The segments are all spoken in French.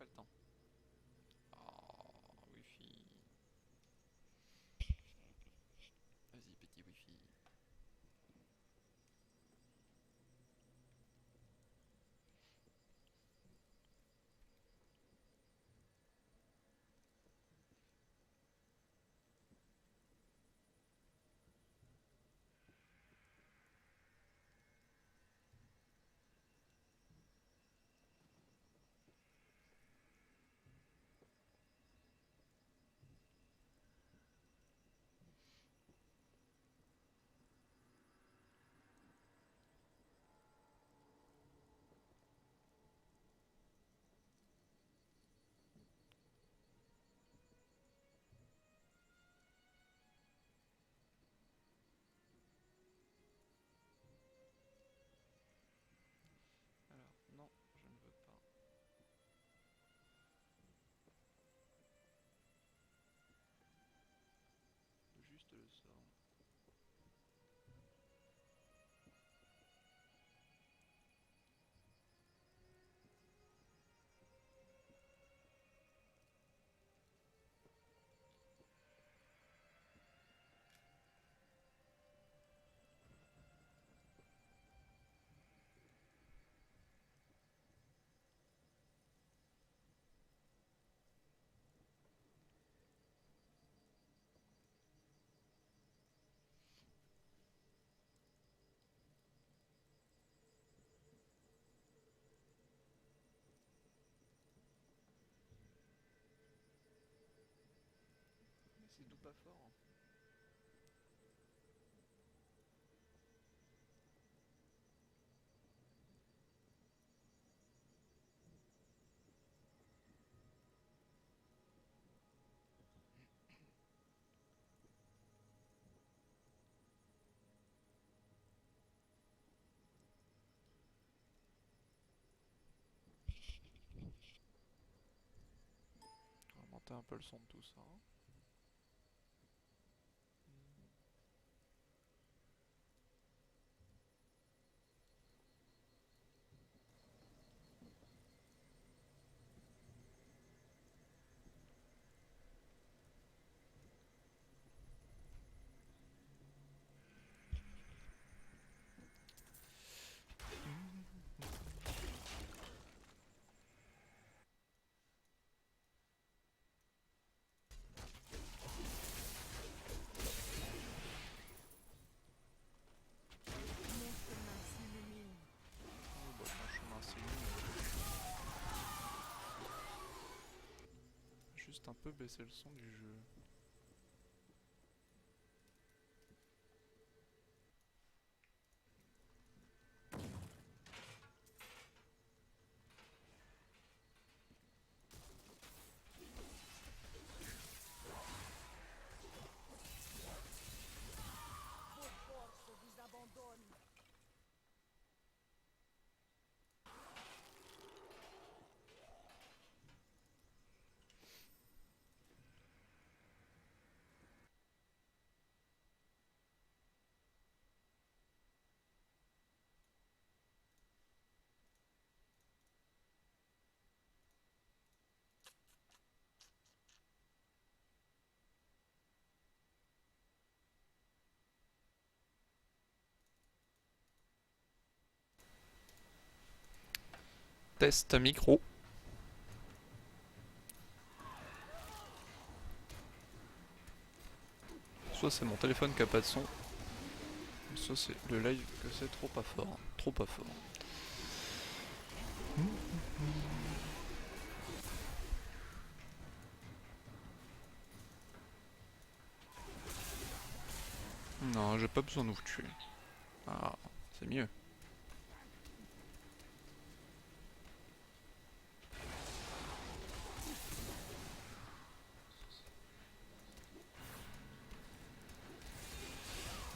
pas le temps. Oh, Wi-Fi. Vas-y, petit Wi-Fi. Alors, non, je ne veux pas. Juste le sort. Mais c'est tout pas fort. On va monter un peu le son de tout ça. Oh, bah, ton chemin c'est juste un peu baisser le son du jeu. Test micro. Soit c'est mon téléphone qui a pas de son, soit c'est le live que c'est trop pas fort. Trop pas fort. Non, j'ai pas besoin de vous tuer. Ah, c'est mieux.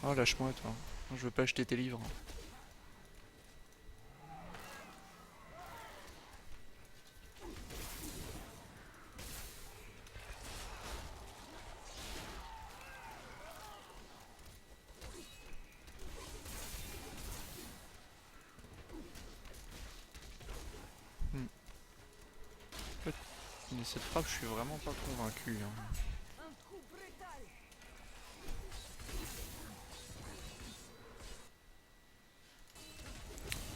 Oh, lâche-moi toi. Je veux pas acheter tes livres. Mais cette frappe, je suis vraiment pas convaincu. Hein.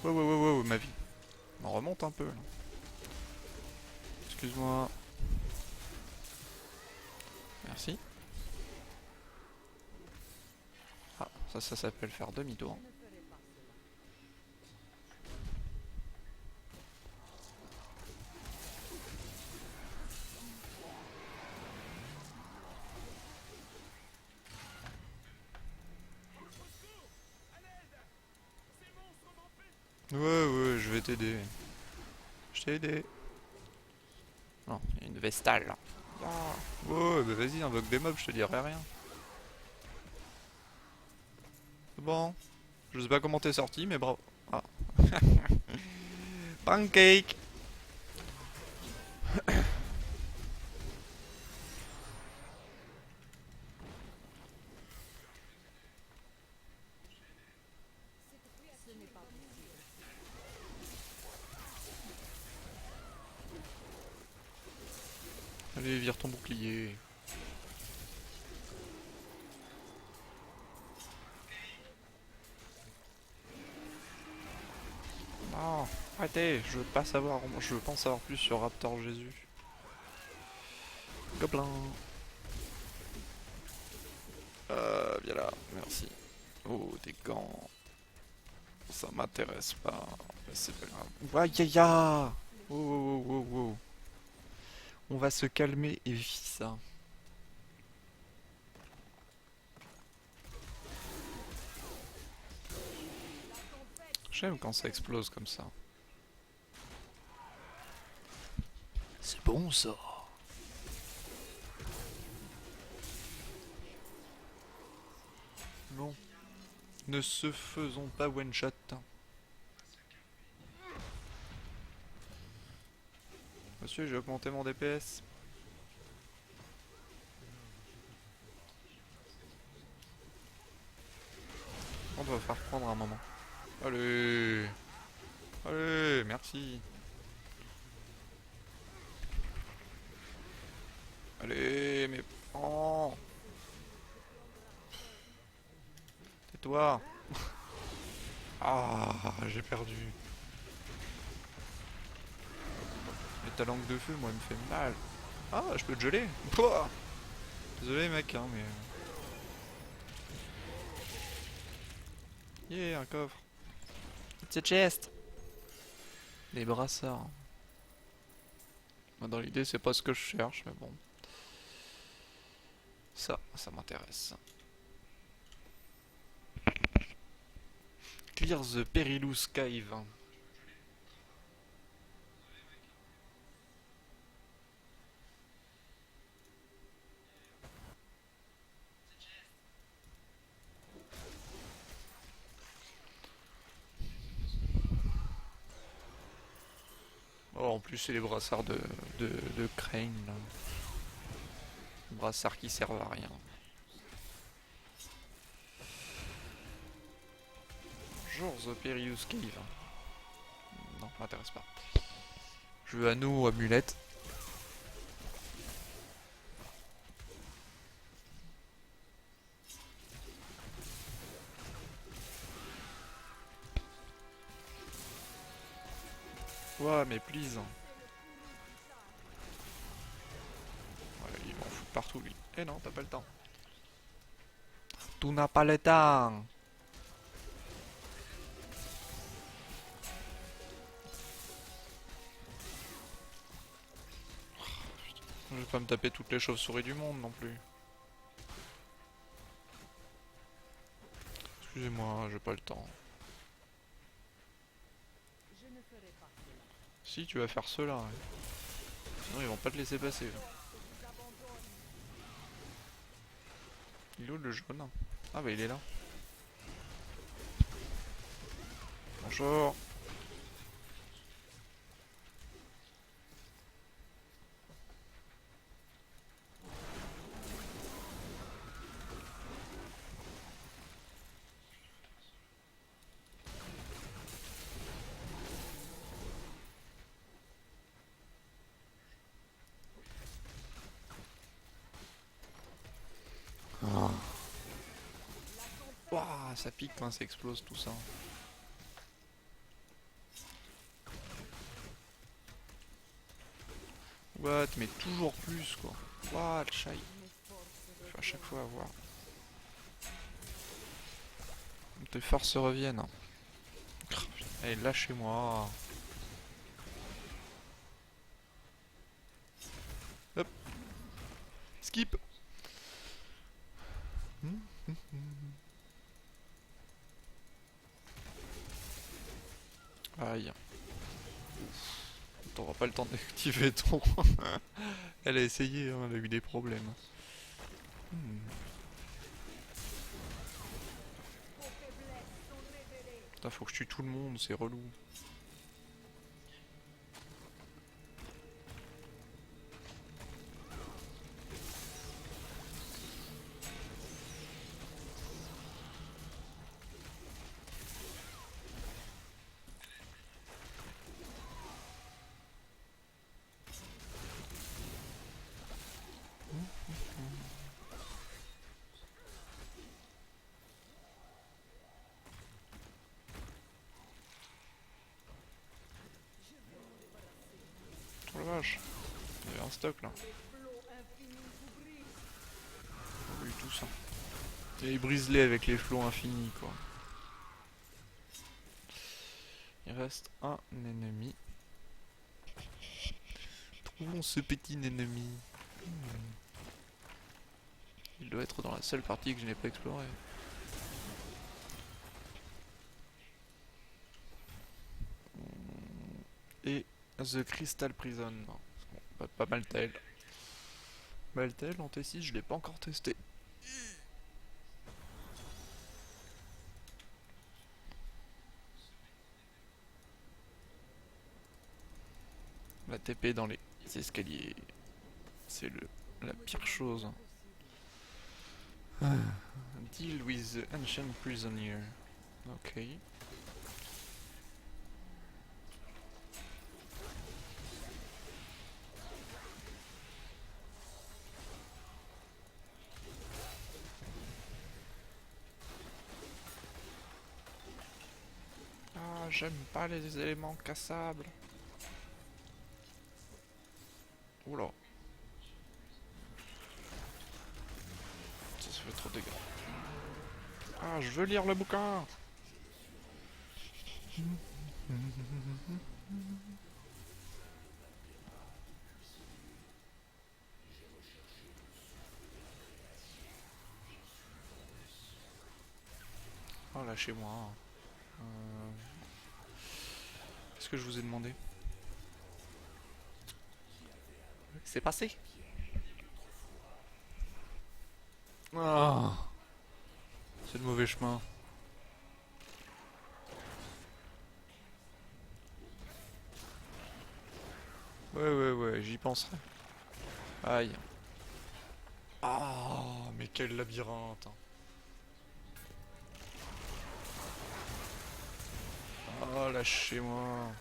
Wow, ma vie. On remonte un peu là. Excuse-moi. Merci. Ah, ça s'appelle faire demi-tour. Ouais, je vais t'aider. Je t'ai aidé. Non, il y a une Vestale là. Ah. Ouais, bah vas-y, invoque des mobs, je te dirai rien. C'est bon. Je sais pas comment t'es sorti, mais bravo. Ah. Pancake. Allez, vire ton bouclier. Non, arrêtez, je veux pas savoir, je veux pas en savoir plus sur Raptor Jésus. Gobelin. Viens là, merci. Oh, des gants. Ça m'intéresse pas, mais c'est pas grave. Aïe aïe aïe. Oh. On va se calmer et vivre ça. J'aime quand ça explose comme ça. C'est bon ça. Non. Ne se faisons pas one shot. Monsieur, j'ai augmenté mon DPS. On doit faire prendre un moment. Allez. Allez, merci. Allez, mais prends. Tais-toi. Ah, j'ai perdu. Mais ta langue de feu, moi, elle me fait mal. Ah, je peux te geler. Pouah. Désolé, mec, hein, mais... Yeah, un coffre. It's a chest. Des brassards. Moi, dans l'idée, c'est pas ce que je cherche, mais bon. Ça m'intéresse. Clear the Perilous Cave. Oh, en plus, c'est les brassards de Crane, là. Brassards qui servent à rien. Bonjour, The Perilous Cave. Non, m'intéresse pas. Je veux anneau ou amulette. Ouais, mais please. Ouais, il m'en fout partout, lui. Eh non, t'as pas le temps. Tu n'as pas le temps. Je vais pas me taper toutes les chauves-souris du monde non plus. Excusez-moi, j'ai pas le temps. Si, tu vas faire cela. Ouais. Sinon, ils vont pas te laisser passer. Là. Il est où le jaune? Ah bah il est là. Bonjour. ça pique quand ça explose tout ça. What? Mais toujours plus quoi. What? Chai. Faut à chaque fois avoir. Tes forces reviennent. Allez, lâchez-moi. Hop. Skip. Aïe. T'auras pas le temps d'activer ton... Elle a essayé, hein, elle a eu des problèmes. Putain, faut que je tue tout le monde, c'est relou. Oh la vache. Il y avait un stock là. Oui, tout ça. Et brise-les avec les flots infinis quoi. Il reste un ennemi. Trouvons ce petit ennemi. Il doit être dans la seule partie que je n'ai pas explorée. Et The Crystal Prison. Bon, pas Maltail. Maltail en T6, je l'ai pas encore testé. La TP dans les escaliers. C'est la pire chose. Deal with the ancient prisoner. Ok. Ah, j'aime pas les éléments cassables. Oula. Ça fait trop de dégâts. Ah, je veux lire le bouquin. Oh, lâchez-moi. Qu'est-ce que je vous ai demandé? C'est passé. Ah, c'est le mauvais chemin. Ouais, j'y penserai. Aïe. Ah, mais quel labyrinthe. Oh, lâchez-moi.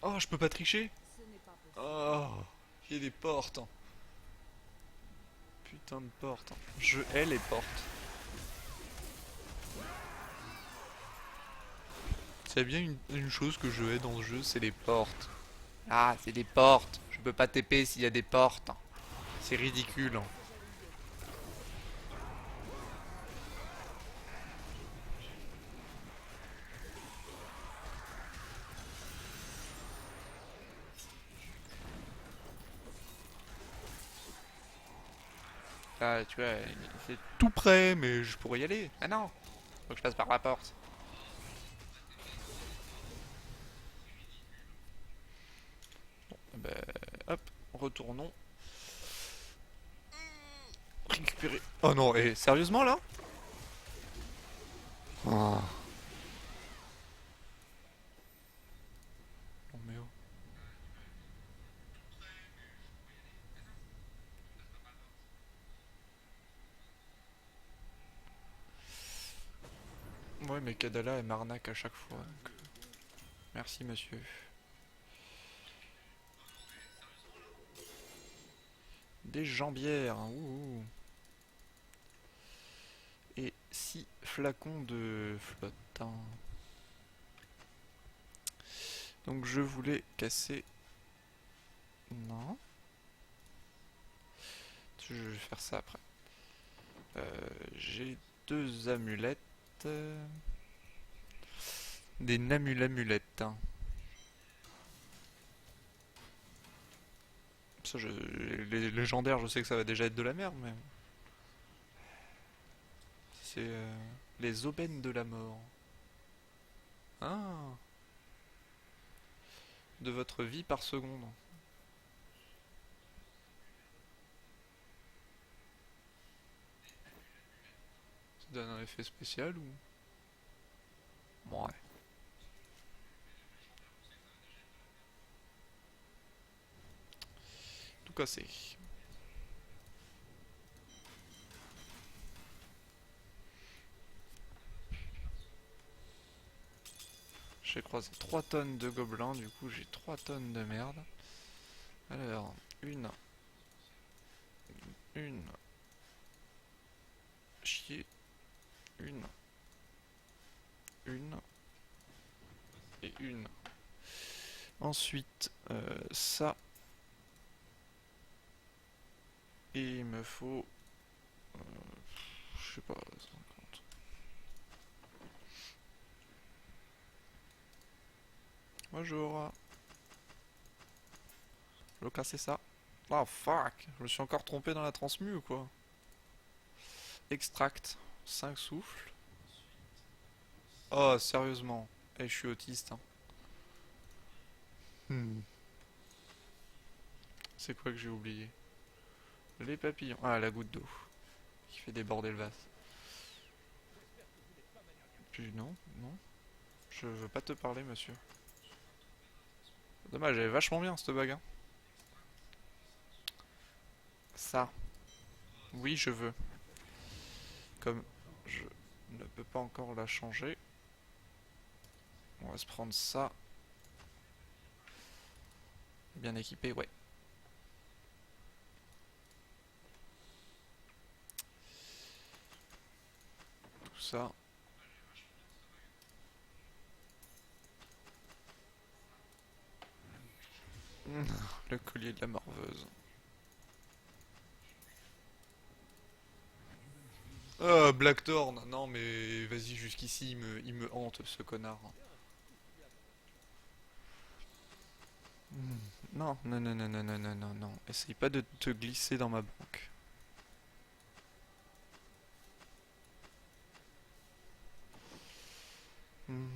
Oh, je peux pas tricher. Oh, il y a des portes. Putain de portes. Je hais les portes. C'est bien une chose que je hais dans ce jeu, c'est les portes. Ah, c'est des portes. Je peux pas TP s'il y a des portes. C'est ridicule. Ah, tu vois, c'est tout près, mais je pourrais y aller. Ah non, faut que je passe par la porte. Ben, hop, retournons. Récupérer. Oh non, et sérieusement là? Oh. Non mais oh. Ouais, mais Kadala elle m'arnaque à chaque fois. Donc, merci monsieur. Des jambières, hein, ouh. Et 6 flacons de flotte, hein. Donc je voulais casser... Non. Je vais faire ça après. J'ai 2 amulettes. Des namulamulettes, hein. Ça, les légendaires, je sais que ça va déjà être de la merde, mais... C'est les aubaines de la mort. Ah, de votre vie par seconde. Ça donne un effet spécial ou... Ouais. Tout cassé. J'ai croisé 3 tonnes de gobelins, du coup j'ai 3 tonnes de merde. Alors, une, chier, une et une. Ensuite, ça. Et il me faut, je sais pas, 50. Bonjour. Je veux casser ça. Oh fuck, je me suis encore trompé dans la transmu ou quoi? Extract, 5 souffles. Oh, sérieusement. Eh, je suis autiste, hein. Hmm. C'est quoi que j'ai oublié? Les papillons. Ah, la goutte d'eau. Qui fait déborder le vase. Puis non, non. Je veux pas te parler, monsieur. Dommage, elle est vachement bien cette bague, hein. Ça. Oui, je veux. Comme je ne peux pas encore la changer, on va se prendre ça. Bien équipé, ouais. Tout ça. Le collier de la morveuse. Blackthorn. Non mais vas-y jusqu'ici, il me hante ce connard. Non, non, non, non, non, non, non, non, non. Essaye pas de te glisser dans ma banque. Hmm.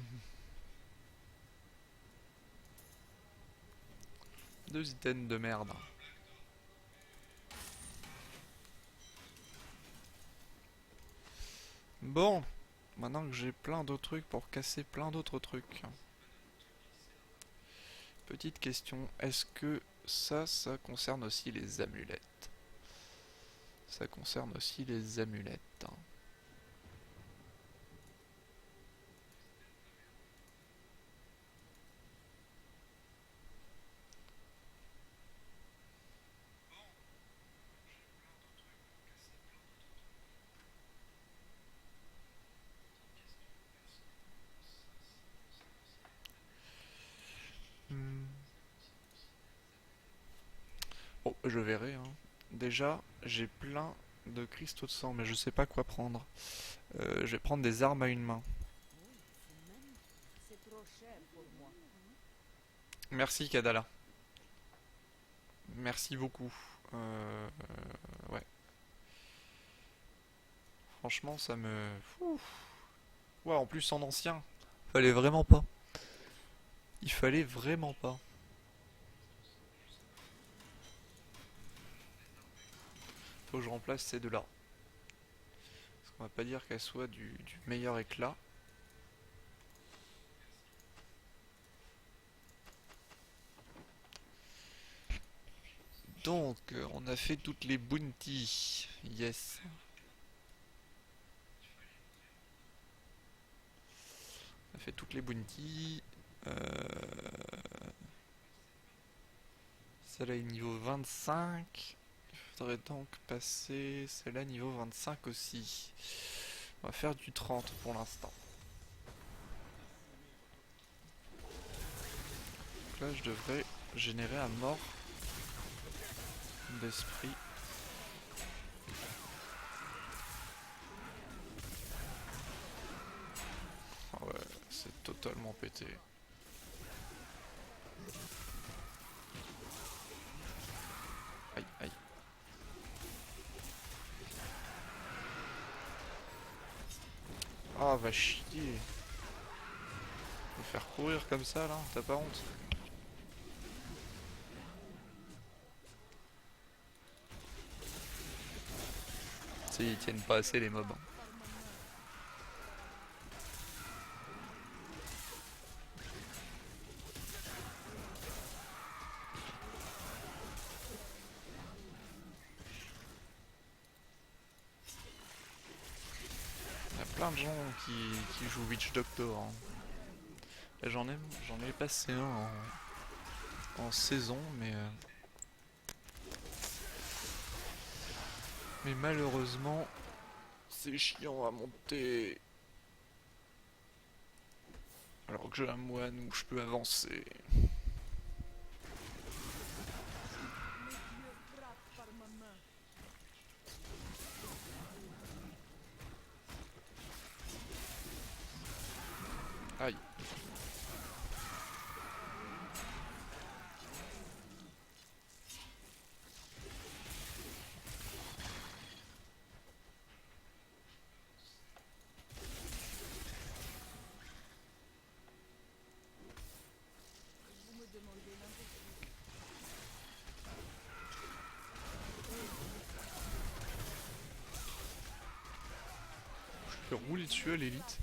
2 items de merde. Bon, maintenant que j'ai plein d'autres trucs pour casser plein d'autres trucs. Petite question, est-ce que ça concerne aussi les amulettes? Ça concerne aussi les amulettes, hein. Hmm. Oh, je verrai, hein. Déjà, j'ai plein de cristaux de sang, mais je sais pas quoi prendre. Je vais prendre des armes à une main. Merci, Kadala. Merci beaucoup. Ouais. Franchement, ça me... Ouh. Ouais, en plus en ancien. Fallait vraiment pas. Il fallait vraiment pas. Faut que je remplace ces deux-là. Parce qu'on va pas dire qu'elles soient du meilleur éclat. Donc, on a fait toutes les bounties. Yes. fait toutes les bounties. Celle-là est niveau 25. Il faudrait donc passer celle-là niveau 25 aussi. On va faire du 30 pour l'instant. Donc là je devrais générer à mort d'esprit. Ah ouais, c'est totalement pété. Aïe, aïe. Ah, va chier. Me faire courir comme ça là, t'as pas honte? Tu sais, ils tiennent pas assez les mobs. Il y a plein de gens qui jouent Witch Doctor. Hein. Et j'en ai passé un en saison, mais malheureusement, c'est chiant à monter. Alors que j'ai un moine où je peux avancer. Aïe. Je peux rouler dessus à l'élite.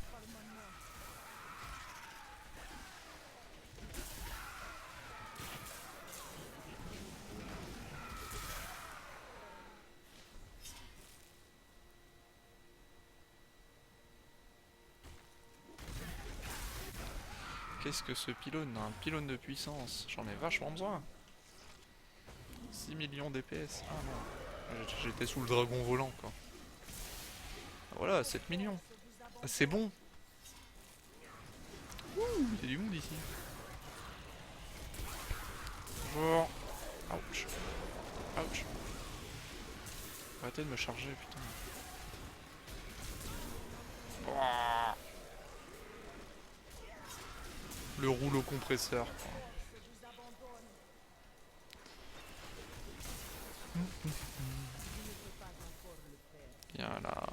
Qu'est-ce que ce pylône? Un pylône de puissance. J'en ai vachement besoin. 6 millions d'EPS. Ah non. J'étais sous le dragon volant quoi. Voilà, 7 millions. C'est bon. Ouh, il y a du monde ici. Bonjour. Ouch. Ouch. Arrêtez de me charger, putain. Ouah. Le rouleau compresseur. Quoi. Viens là.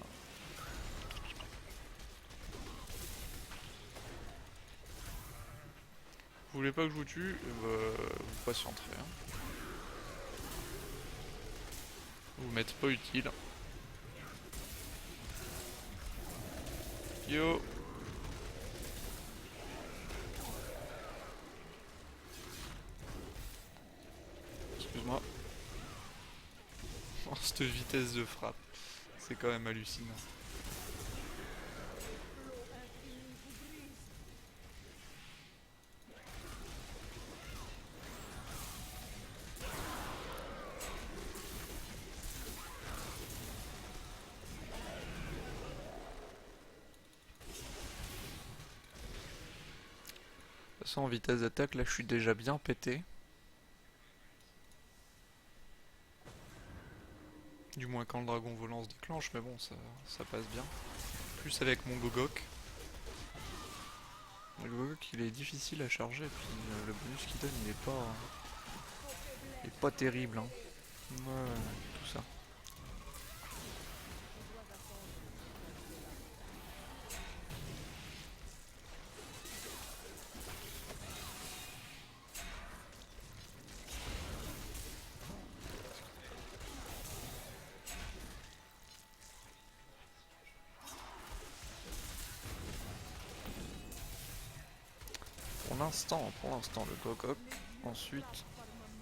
Vous voulez pas que je vous tue? Vous patienterez. Hein. Vous m'êtes pas utile. Yo. Excuse-moi. Oh, cette vitesse de frappe. C'est quand même hallucinant. De toute façon, en vitesse d'attaque, là je suis déjà bien pété. Du moins quand le dragon volant se déclenche, mais bon, ça passe bien. Plus avec mon Gogok. Le Gogok il est difficile à charger, puis le bonus qu'il donne il est pas terrible. Hein. Ouais, tout ça. Pour l'instant, le Gogok. Ensuite,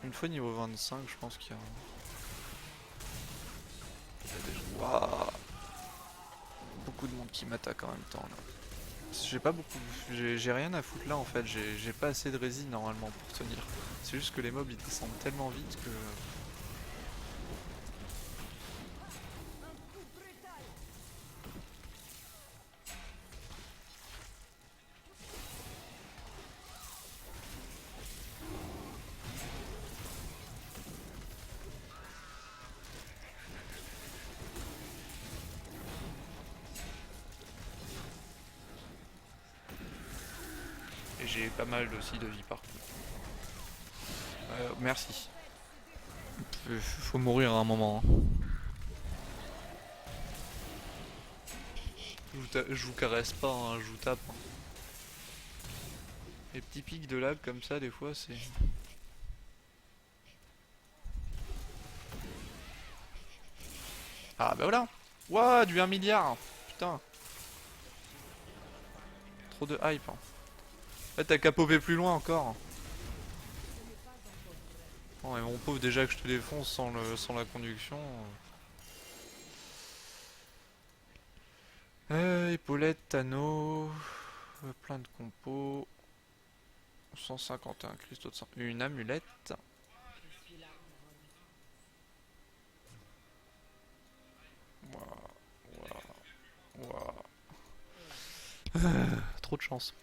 une fois niveau 25, je pense qu'il y a... Il y a déjà... Waouh, beaucoup de monde qui m'attaque en même temps là. J'ai pas beaucoup. J'ai rien à foutre là en fait. J'ai pas assez de résine normalement pour tenir. C'est juste que les mobs ils descendent tellement vite que. Et j'ai pas mal aussi de vie par contre. Merci. Faut mourir à un moment, hein. Je vous caresse pas, hein, je vous tape, hein. Les petits pics de lag comme ça, des fois, c'est. Ah bah voilà. Ouah, du 1 milliard. Putain, trop de hype, hein. Ouais, t'as qu'à popper plus loin encore. Oh, mais mon pauvre, déjà que je te défonce sans la conduction. Épaulette, anneau, plein de compos. 151 cristaux de sang. Une amulette. Ouah, ouah, ouah. Trop de chance.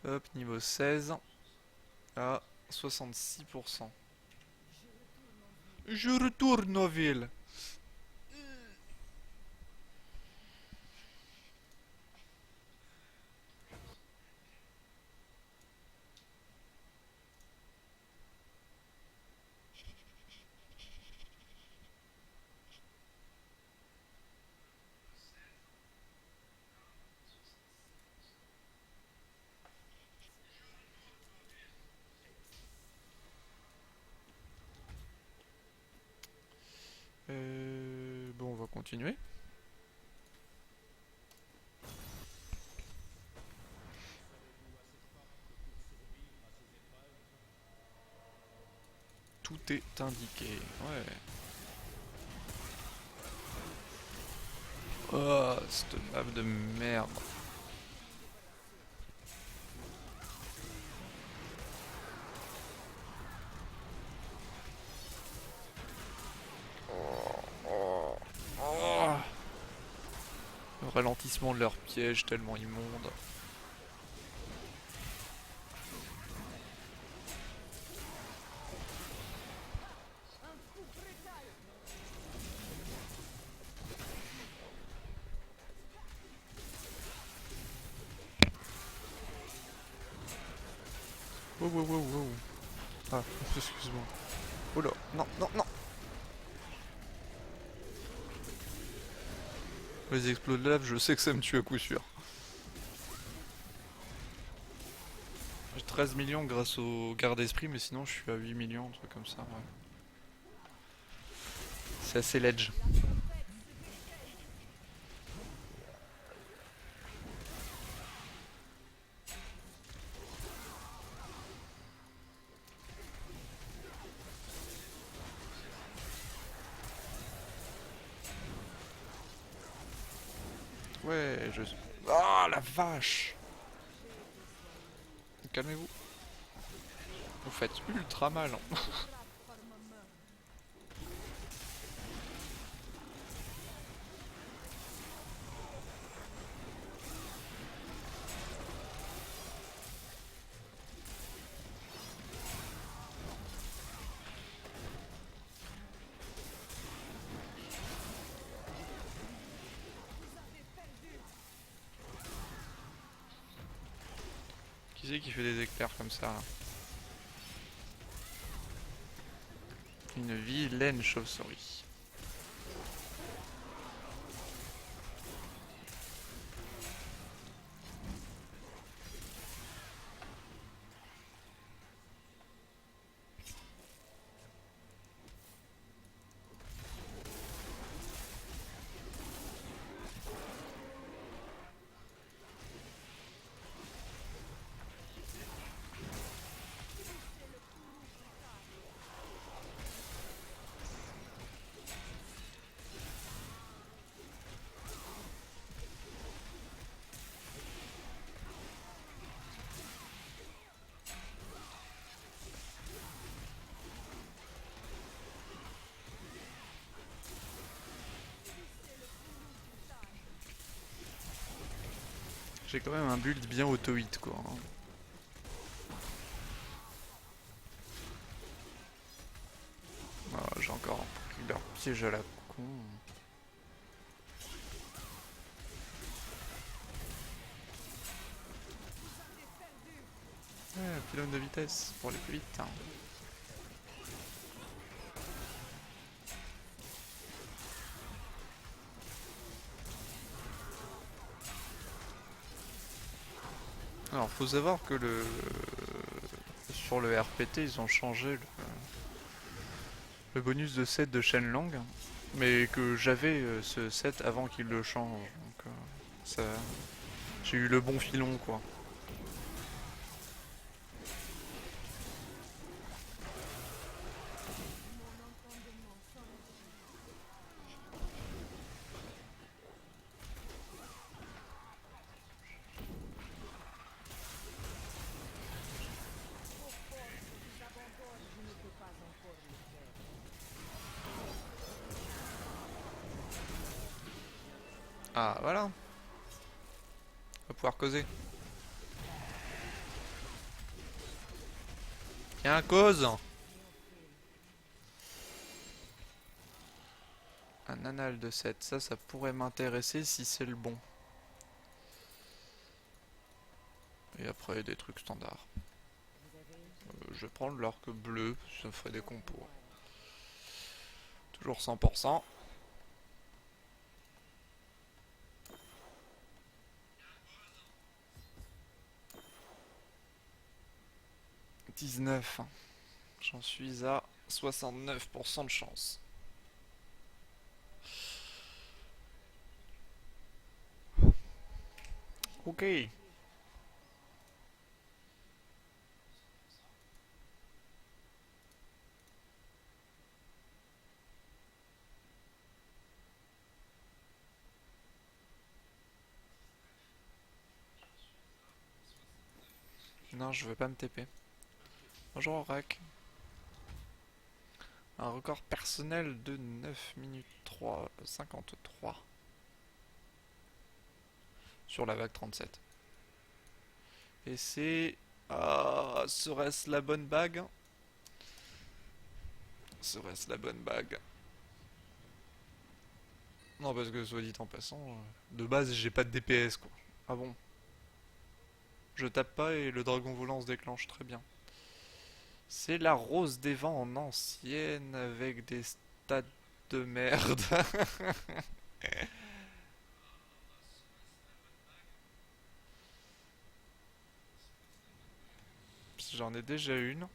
Hop, niveau 16 à 66%. Je retourne aux villes. Bon, on va continuer. Tout est indiqué. Ouais. Oh, cette map de merde. Oh, oh. Le ralentissement de leur piège tellement immonde. Wow, wow, wow, wow. Ah, excuse-moi. Oh là, non, non, non. Les exploits de lave, je sais que ça me tue à coup sûr. J'ai 13 millions grâce au garde d'esprit, mais sinon je suis à 8 millions, un truc comme ça, ouais. C'est assez ledge. Ouais, je... Ah, la vache. Calmez-vous. Vous faites ultra mal, hein. Qui c'est qui fait des éclairs comme ça, là? Une vilaine chauve-souris. J'ai quand même un build bien auto-hit quoi. Ah, j'ai encore un killer piège à la con. Ouais, pylône de vitesse pour aller plus vite. Hein. Alors, faut savoir que sur le RPT, ils ont changé le bonus de set de Shenlong, mais que j'avais ce set avant qu'ils le changent. Donc, ça, j'ai eu le bon filon, quoi. Ah, voilà. On va pouvoir causer. Tiens, cause. Un anal de 7, ça pourrait m'intéresser si c'est le bon. Et après, des trucs standards. Je vais prendre l'arc bleu, ça ferait des compos. Toujours 100%. 19. J'en suis à 69% de chance. Ok. Non, je veux pas me TP. Bonjour Rack. Un record personnel de 9 minutes 3, 53. Sur la vague 37. Et c'est... Ah, serait-ce la bonne bague? Serait-ce la bonne bague? Non, parce que soit dit en passant, de base j'ai pas de DPS quoi. Ah bon? Je tape pas et le dragon volant se déclenche très bien. C'est la rose des vents en ancienne avec des stats de merde. J'en ai déjà une.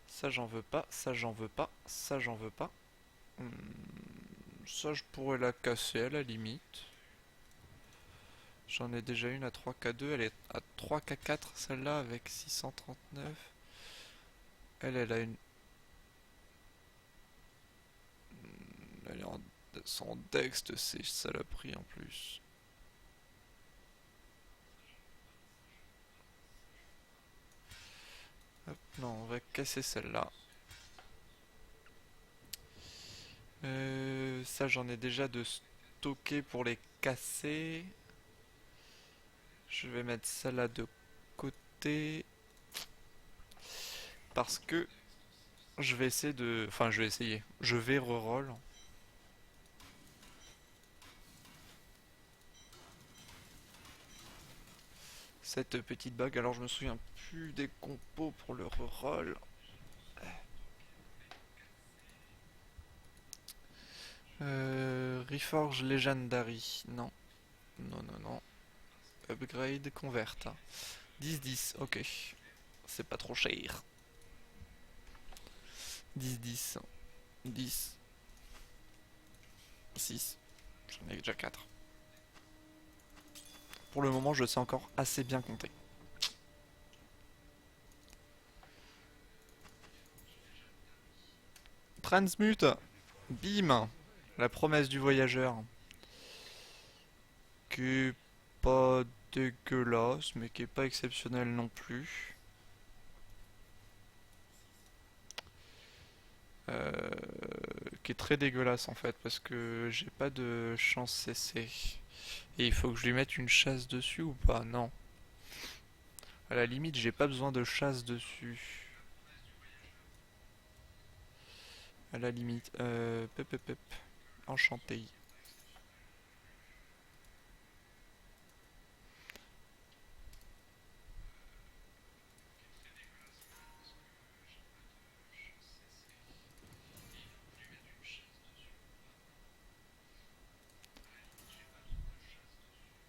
Ça j'en veux pas, ça j'en veux pas, ça j'en veux pas. Hmm, ça je pourrais la casser à la limite. J'en ai déjà une à 3K2, elle est à 3K4 celle-là avec 639. Elle a une... Elle est en... sans dex de ces saloperies en plus. Hop, non, on va casser celle-là. Ça j'en ai déjà de stocké pour les casser. Je vais mettre ça là de côté. Parce que je vais essayer de... Enfin je vais essayer. Je vais reroll. Cette petite bague. Alors je me souviens plus des compos pour le reroll. Reforge Legendary. Non. Non, non, non. Upgrade Convert. 10-10. Ok. C'est pas trop cher. 10-10. 10. 6. J'en ai déjà 4. Pour le moment, je sais encore assez bien compter. Transmute. Bim. La promesse du voyageur. Que pas dégueulasse, mais qui est pas exceptionnel non plus. Euh, qui est très dégueulasse en fait, parce que j'ai pas de chance CC. Et il faut que je lui mette une chasse dessus ou pas? Non. À la limite, j'ai pas besoin de chasse dessus. À la limite. Pep, pep, pep. Enchanté.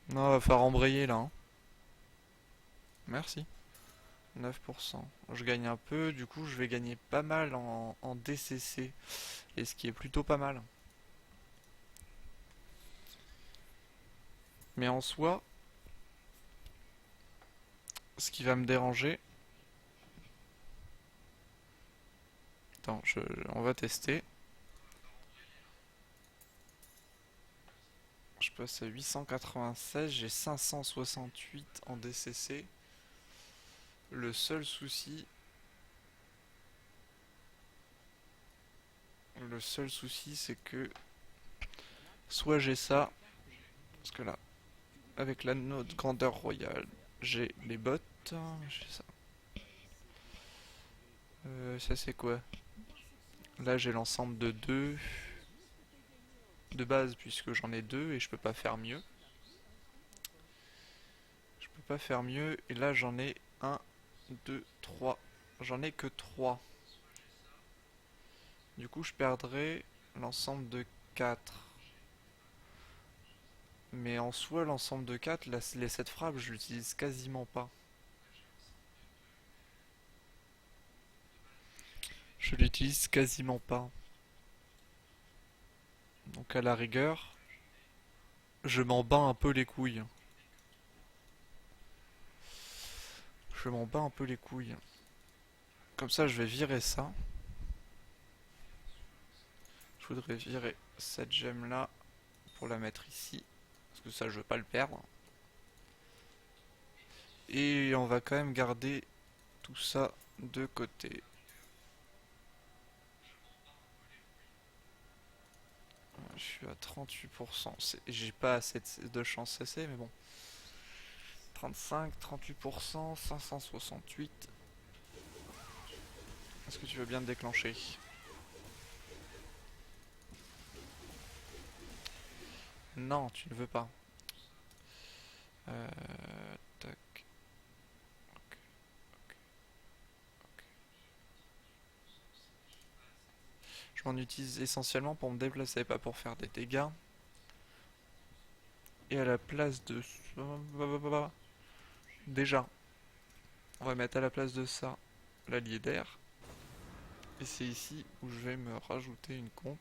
Non, va falloir embrayer là, hein. Merci. 9%. Je gagne un peu, du coup je vais gagner pas mal en DCC. Et ce qui est plutôt pas mal. Mais en soi, ce qui va me déranger... Attends, on va tester. Je passe à 896, j'ai 568 en DCC. Le seul souci... Le seul souci c'est que... Soit j'ai ça, parce que là, avec l'anneau de grandeur royale, j'ai les bottes, j'ai ça. Ça c'est quoi? Là j'ai l'ensemble de deux de base puisque j'en ai deux et je peux pas faire mieux. Je peux pas faire mieux et là j'en ai un, deux, trois. J'en ai que trois. Du coup je perdrai l'ensemble de 4. Mais en soi l'ensemble de 4, les 7 frappes je l'utilise quasiment pas. Je l'utilise quasiment pas. Donc à la rigueur, je m'en bats un peu les couilles. Je m'en bats un peu les couilles. Comme ça je vais virer ça. Je voudrais virer cette gemme là pour la mettre ici. Parce que ça je veux pas le perdre. Et on va quand même garder tout ça de côté. Je suis à 38%. J'ai pas assez de chance CC, mais bon. 35, 38%, 568. Est-ce que tu veux bien te déclencher? Non, tu ne veux pas. Tac. Ok, ok, ok. Je m'en utilise essentiellement pour me déplacer, pas pour faire des dégâts. Et à la place de... Déjà, on va mettre à la place de ça l'allié d'air. Et c'est ici où je vais me rajouter une comp.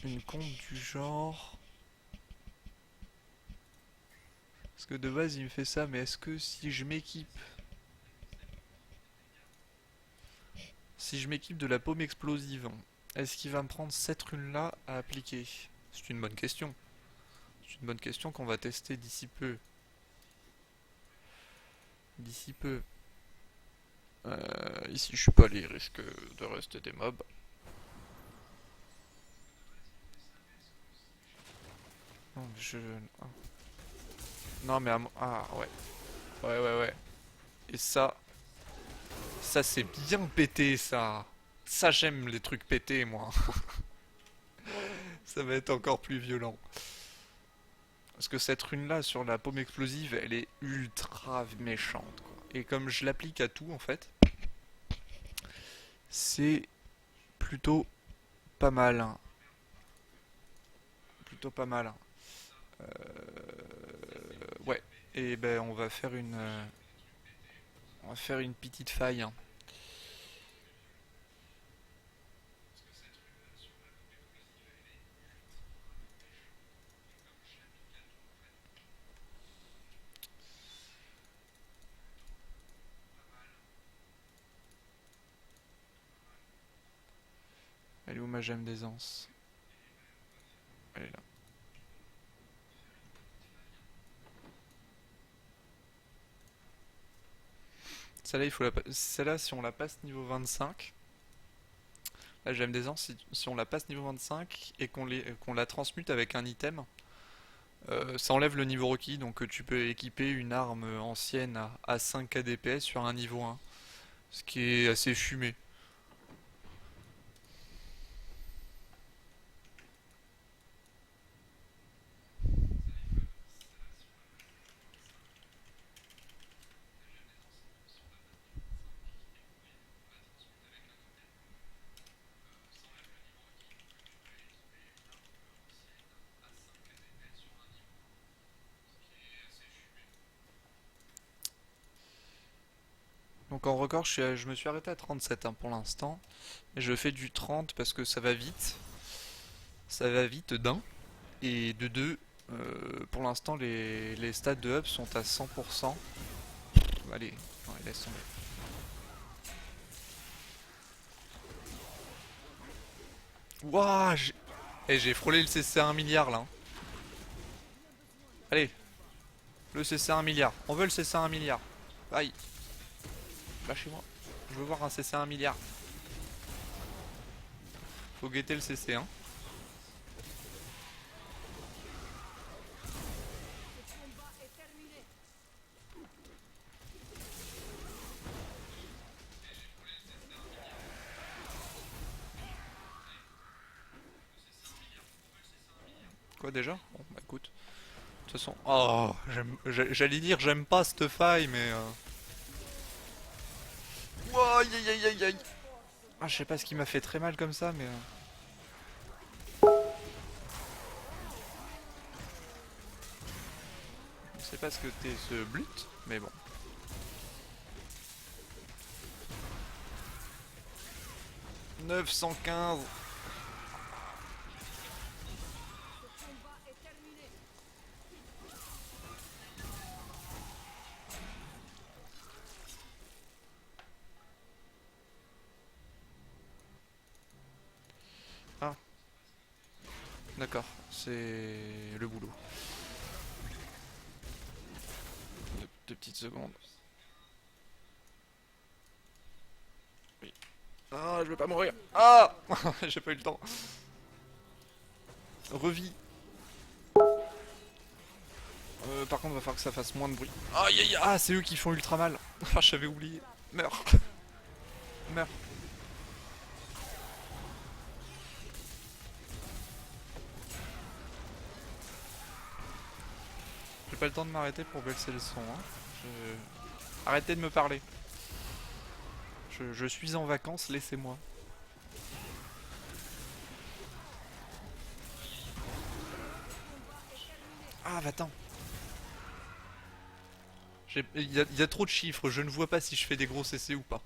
Une comp du genre... Parce que de base il me fait ça, mais est-ce que si je m'équipe... Si je m'équipe de la paume explosive, est-ce qu'il va me prendre cette rune là à appliquer? C'est une bonne question. C'est une bonne question qu'on va tester d'ici peu. D'ici peu. Ici je suis pas allé, il risque de rester des mobs. Non, je... Non mais ah ouais. Ouais ouais ouais. Et ça c'est bien pété ça. Ça j'aime les trucs pétés moi. Ça va être encore plus violent. Parce que cette rune là sur la paume explosive elle est ultra méchante quoi. Et comme je l'applique à tout en fait, c'est plutôt pas mal, hein. Plutôt pas mal, hein. Ouais. Et ben on va faire une petite faille, hein. Elle est où ma gemme d'aisance? Elle est là. Celle-là, celle-là, si on la passe niveau 25, la gemme des anges, si on la passe niveau 25 et qu'on la transmute avec un item, ça enlève le niveau requis, donc tu peux équiper une arme ancienne à 5k DPS sur un niveau 1, ce qui est assez fumé. Donc en record, je me suis arrêté à 37 hein, pour l'instant. Et je fais du 30 parce que ça va vite. Ça va vite d'un. Et de deux, pour l'instant, les stats de up sont à 100%. Allez, ouais, laisse tomber. Wouah, j'ai frôlé le CC à 1 milliard là, hein. Allez, le CC à 1 milliard. On veut le CC à 1 milliard. Aïe, lâchez-moi. Je veux voir un CC à 1 milliard. Faut guetter le CC, hein. Quoi déjà? Bon, bah écoute. De toute façon. Oh, j'allais dire j'aime pas cette faille, mais. Ouah, aïe aïe aïe aïe aïe. Ah, je sais pas ce qui m'a fait très mal comme ça, mais. Je sais pas ce que t'es ce blut, mais bon. 915. Ah, d'accord, c'est le boulot. Deux petites secondes. Oui. Ah, je veux pas mourir. Ah, j'ai pas eu le temps. Revis. Par contre, va falloir que ça fasse moins de bruit. Aïe aïe, ah, c'est eux qui font ultra mal. Ah, j'avais oublié. Meurs. Meurs. J'ai pas le temps de m'arrêter pour baisser le son. Hein. Arrêtez de me parler. Je suis en vacances, laissez-moi. Ah, va-t'en. Il y a trop de chiffres, je ne vois pas si je fais des gros CC ou pas.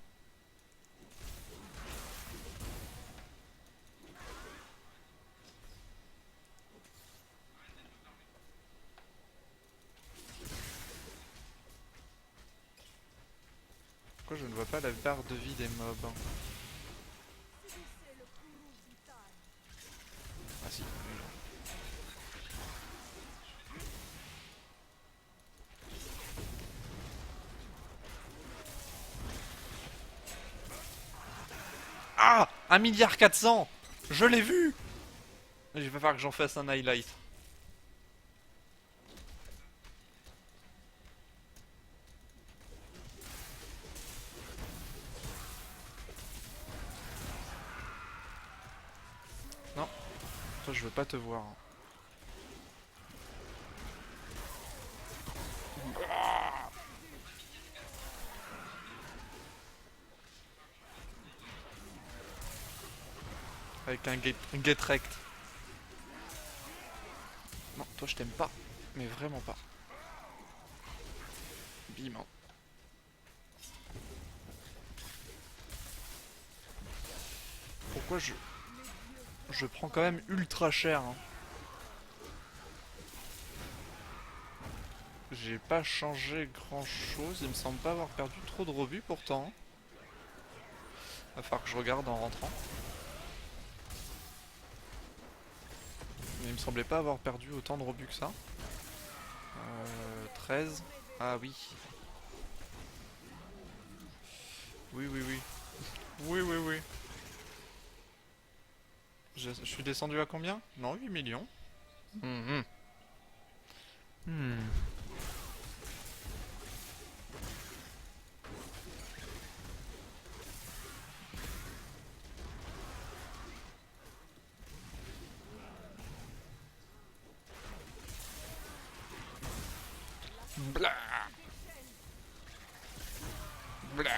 Pourquoi je ne vois pas la barre de vie des mobs? Ah si. Ah, 1,4 milliard. Je l'ai vu. Il va falloir que j'en fasse un highlight. Non, toi je veux pas te voir. Avec un get rect. Non, toi je t'aime pas. Mais vraiment pas. Bim. Hein. Pourquoi je prends quand même ultra cher. Hein. J'ai pas changé grand chose. Il me semble pas avoir perdu trop de rebut pourtant. Va falloir que je regarde en rentrant. Mais il me semblait pas avoir perdu autant de rebut que ça. 13. Ah oui. Oui, oui, oui. Oui, oui, oui. Je suis descendu à combien? Non, 8 millions. Mhm. Hmm. Blah, blah.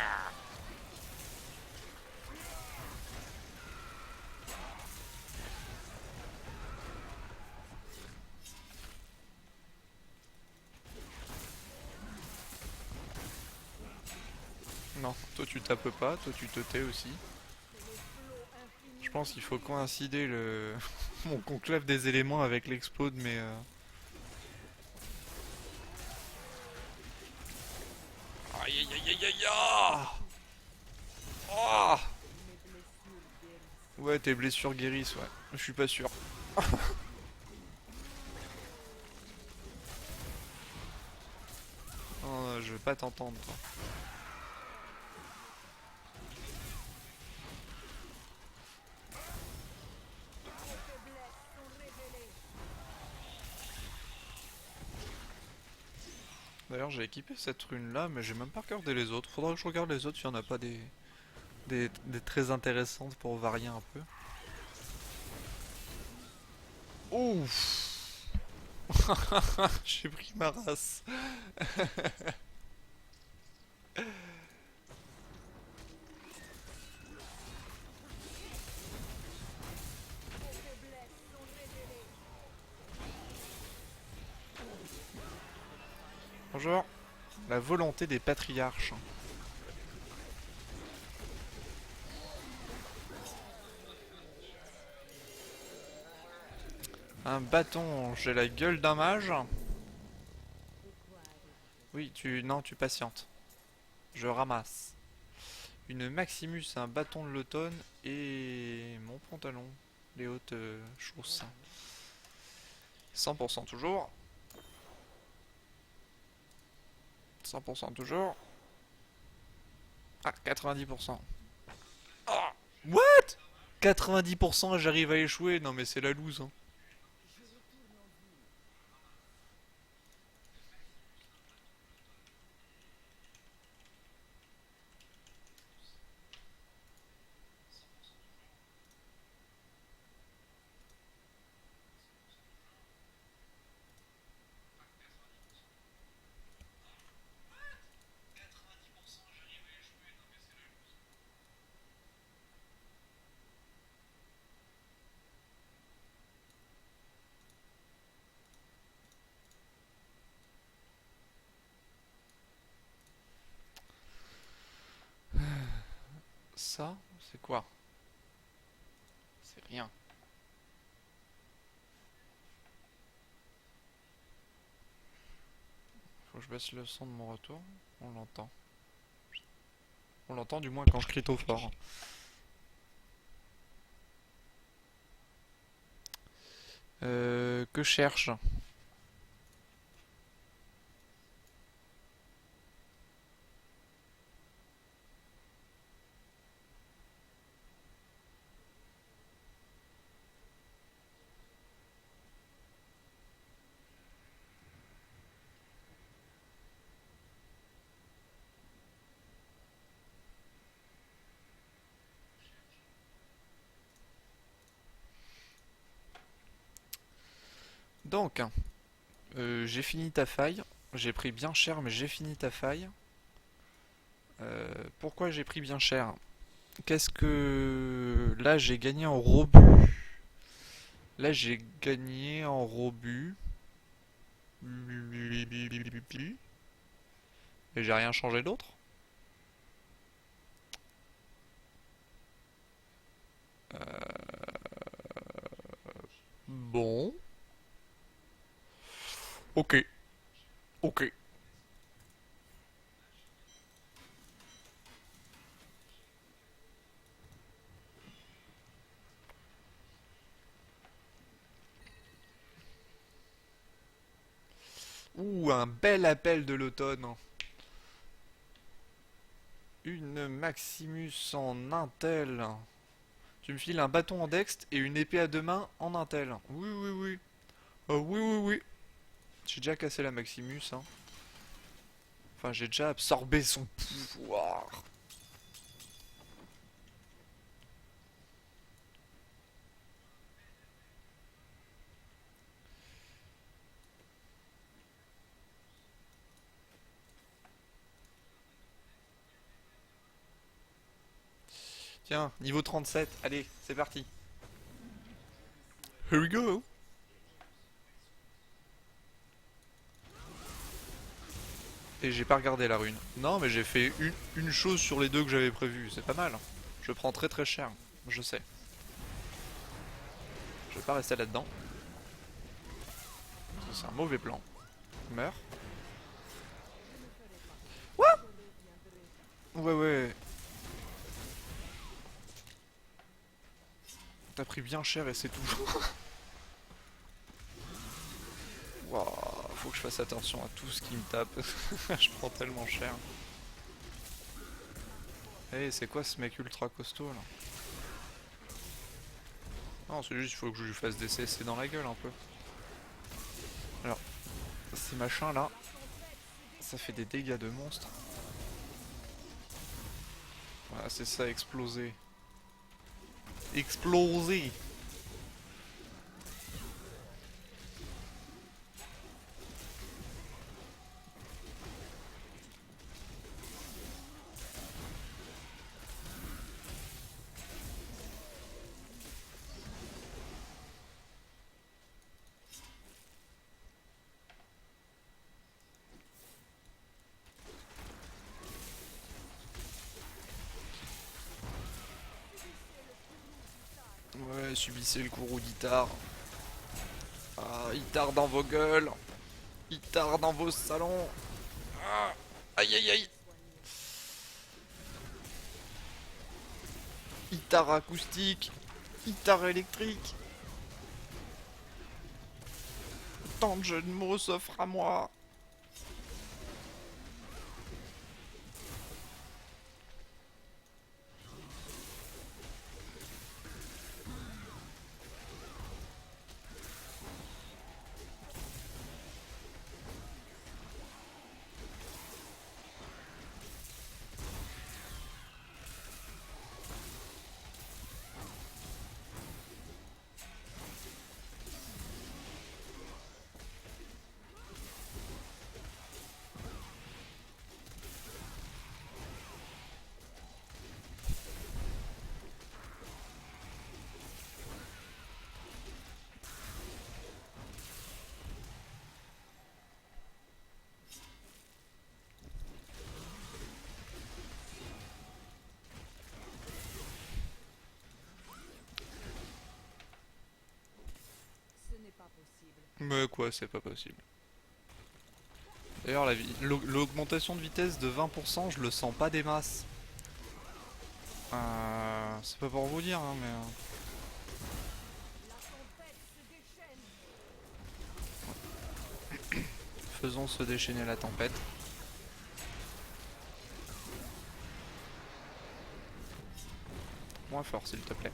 Non, toi tu tapes pas, toi tu te tais aussi. Je pense qu'il faut coïncider le mon conclave des éléments avec l'explode, mais aïe aïe aïe aïe aïe aïe. Ah. Ouais, tes blessures guérissent, ouais. Je suis pas sûr. Oh, je veux pas t'entendre, toi. D'ailleurs, j'ai équipé cette rune là, mais j'ai même pas regardé les autres. Faudra que je regarde les autres s'il y en a pas des très intéressantes pour varier un peu. Ouf. J'ai pris ma race. Bonjour. La volonté des patriarches. Un bâton, j'ai la gueule d'un mage. Oui, non, tu patientes. Je ramasse. Une Maximus, un bâton de l'automne et mon pantalon. Les hautes chausses. 100% toujours. 100% toujours. Ah, 90%. Ah, what? 90% et j'arrive à échouer. Non mais c'est la loose, hein. Ça, c'est quoi? C'est rien. Faut que je baisse le son de mon retour. On l'entend. On l'entend du moins quand je crie trop fort. Que cherche? Donc, j'ai fini ta faille. J'ai pris bien cher, mais j'ai fini ta faille. Pourquoi j'ai pris bien cher? Qu'est-ce que... Là, j'ai gagné en rebut. Là, j'ai gagné en rebut. Et j'ai rien changé d'autre. Bon. Ok. Ok. Ouh, un bel appel de l'automne. Une Maximus en Intel. Tu me files un bâton en Dext et une épée à deux mains en Intel. Oui, oui, oui. Oui, oui, oui. J'ai déjà cassé la Maximus, hein. Enfin, j'ai déjà absorbé son pouvoir. Tiens, niveau 37. Allez, c'est parti. Here we go. Et j'ai pas regardé la rune. Non, mais j'ai fait une chose sur les deux que j'avais prévues. C'est pas mal. Je prends très très cher. Je sais. Je vais pas rester là-dedans. C'est un mauvais plan. Meurs. Ouais, ouais. T'as pris bien cher et c'est tout. Waouh, faut que je fasse attention à tout ce qui me tape. Je prends tellement cher. Eh, c'est quoi ce mec ultra costaud là? Non, c'est juste il faut que je lui fasse des CC dans la gueule un peu. Alors, ces machins là, ça fait des dégâts de monstre. Voilà, c'est ça, exploser. Exploser! Ouais, subissez le courroux d'Itar. Ah, Itar dans vos gueules. Itar dans vos salons. Ah, aïe aïe aïe. Itar acoustique. Itar électrique. Tant de jeux de mots s'offrent à moi. Mais quoi, c'est pas possible. D'ailleurs, l'augmentation de vitesse de 20%, je le sens pas des masses. C'est pas pour vous dire, hein, mais... Faisons se déchaîner la tempête. Moins fort, s'il te plaît.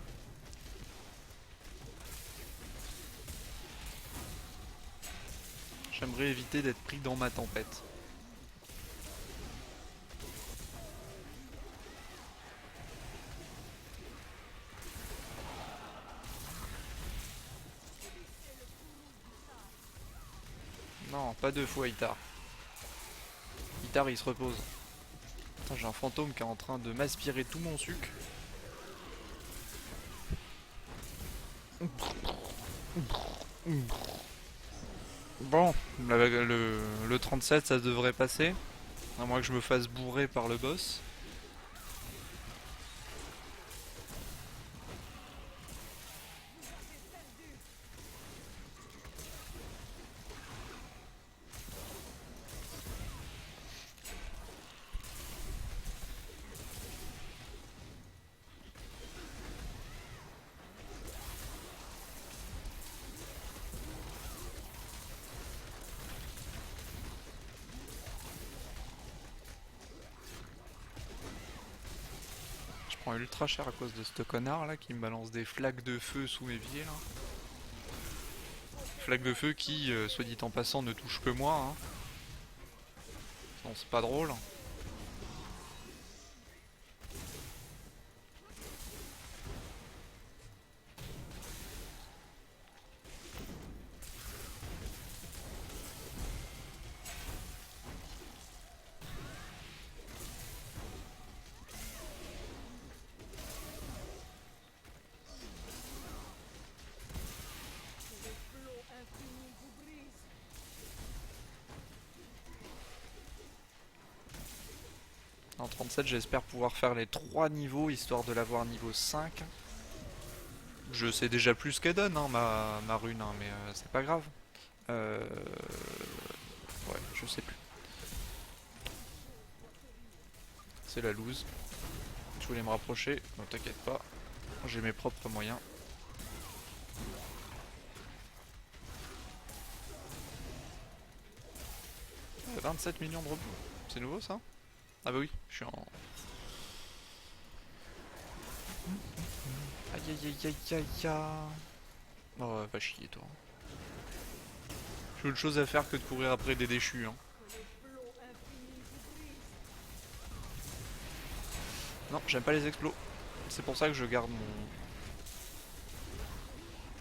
J'aimerais éviter d'être pris dans ma tempête. Non, pas deux fois Itar. Itar, il se repose. Putain, j'ai un fantôme qui est en train de m'aspirer tout mon sucre. Bon, le 37, ça devrait passer. À moins que je me fasse bourrer par le boss. prends ultra cher à cause de ce connard là qui me balance des flaques de feu sous mes pieds là. Flaques de feu qui, soit dit en passant, ne touchent que moi. Hein. Non, c'est pas drôle. En 37, j'espère pouvoir faire les 3 niveaux histoire de l'avoir niveau 5. Je sais déjà plus ce qu'elle donne, hein, ma rune, hein, mais c'est pas grave. Euh... Ouais, je sais plus. C'est la loose. Je voulais me rapprocher, non t'inquiète pas. J'ai mes propres moyens. 27 millions de rebonds. C'est nouveau ça? Ah bah oui, je suis en... Aïe aïe aïe aïe aïe aïe. Oh va chier toi. J'ai autre chose à faire que de courir après des déchus hein. Non, j'aime pas les explos. C'est pour ça que je garde mon...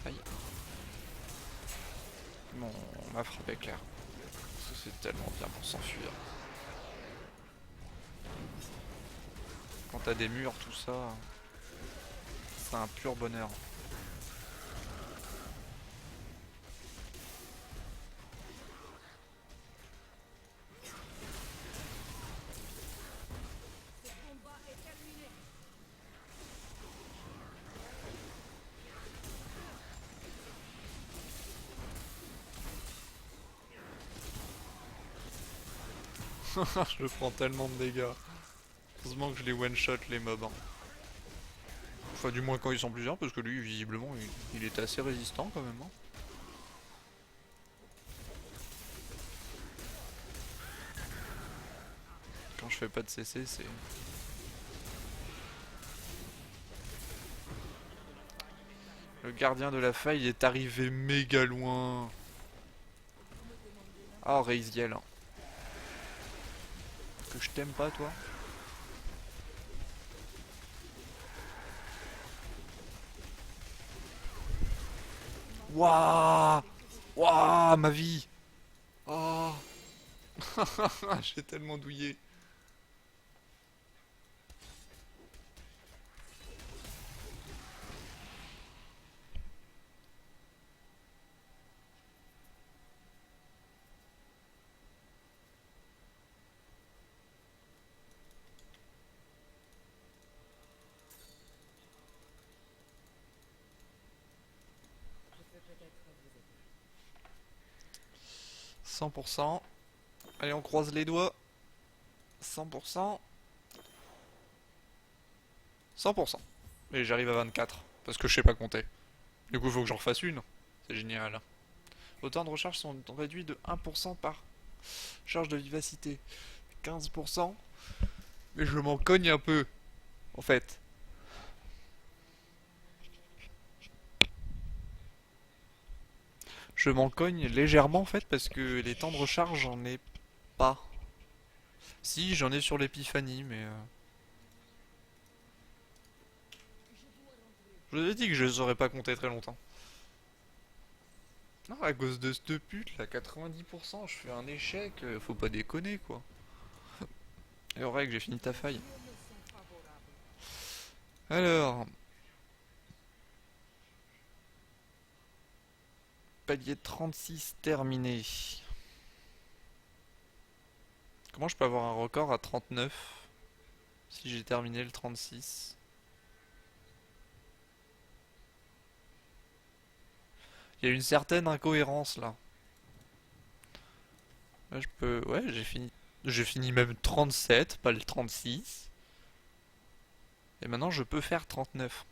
Aïe. Ma frappe éclair. Parce que c'est tellement bien pour s'enfuir. Quand t'as des murs, tout ça, c'est un pur bonheur. Je prends tellement de dégâts. Heureusement que je les one-shot les mobs. Hein. Enfin du moins quand ils sont plusieurs, parce que lui visiblement il est assez résistant quand même. Hein. Quand je fais pas de CC c'est... Le gardien de la faille est arrivé méga loin. Ah Raziel. Que je t'aime pas toi. Waouh. Waouh ma vie. Oh. J'ai tellement douillé. Je peux peut-être vous aider. 100%. Allez on croise les doigts. 100%. 100%. Et j'arrive à 24. Parce que je sais pas compter. Du coup, il faut que j'en refasse une. C'est génial. Les temps de recharge sont réduits de 1% par charge de vivacité. 15%. Mais je m'en cogne un peu. En fait. Je m'en cogne légèrement en fait parce que les temps de recharge j'en ai pas. Si j'en ai sur l'épiphanie mais... Je vous avais dit que je les aurais pas compté très longtemps. Non, à cause de cette pute là, 90%, je fais un échec, faut pas déconner quoi. Et au règle, j'ai fini ta faille. Alors, palier 36 terminé. Comment je peux avoir un record à 39 si j'ai terminé le 36? Il y a une certaine incohérence là. Là je peux... Ouais, j'ai fini... J'ai fini même 37, pas le 36. Et maintenant je peux faire 39.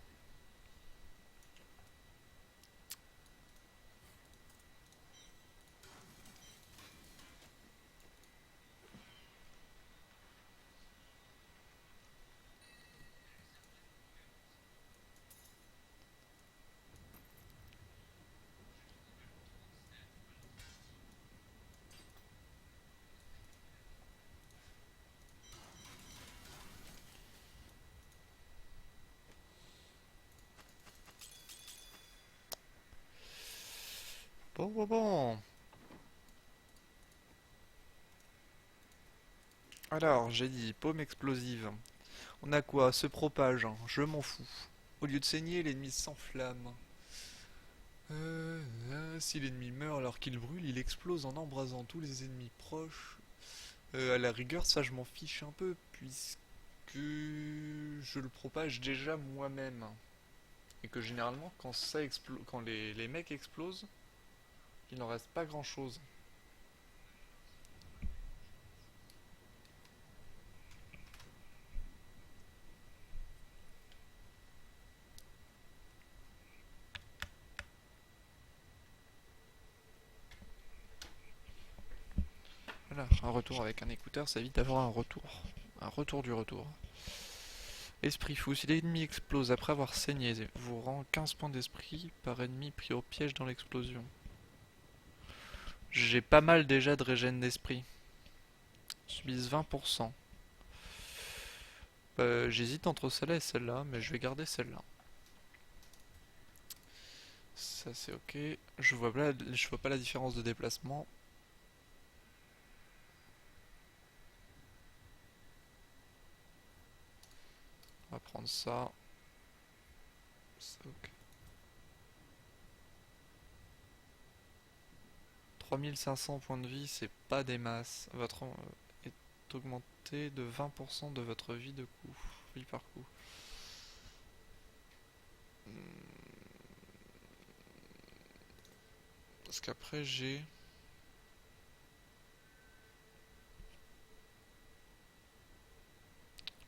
Bon. Alors, j'ai dit paume explosive. On a quoi? Se propage, hein, je m'en fous. Au lieu de saigner, l'ennemi s'enflamme. Si l'ennemi meurt alors qu'il brûle, il explose en embrasant tous les ennemis proches. À la rigueur, ça je m'en fiche un peu, puisque je le propage déjà moi-même. Et que généralement, quand les mecs explosent, il n'en reste pas grand-chose. Voilà, un retour avec un écouteur, ça évite d'avoir un retour. Un retour du retour. Esprit fou, si l'ennemi explose après avoir saigné, vous rend 15 points d'esprit par ennemi pris au piège dans l'explosion. J'ai pas mal déjà de régène d'esprit. Subissent 20%. J'hésite entre celle-là et celle-là, mais je vais garder celle-là. Ça c'est ok. Je vois pas la différence de déplacement. On va prendre ça. Ça ok. 3500 points de vie, c'est pas des masses. Votre est augmenté de 20% de votre vie de coup. Vie par coup. Parce qu'après j'ai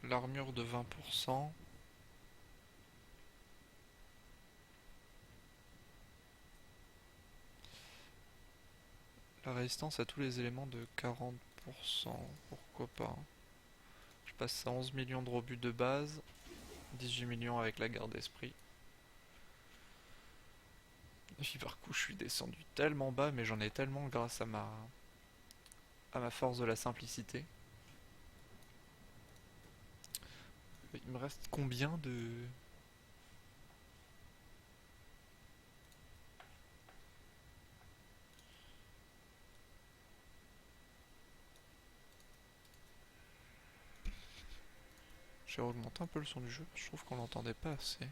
l'armure de 20%. La résistance à tous les éléments de 40%. Pourquoi pas. Je passe à 11 millions de rebut de base. 18 millions avec la garde d'esprit. Et puis par coup je suis descendu tellement bas, mais j'en ai tellement grâce à ma force de la simplicité. Il me reste combien de... J'ai augmenté un peu le son du jeu, je trouve qu'on l'entendait pas assez.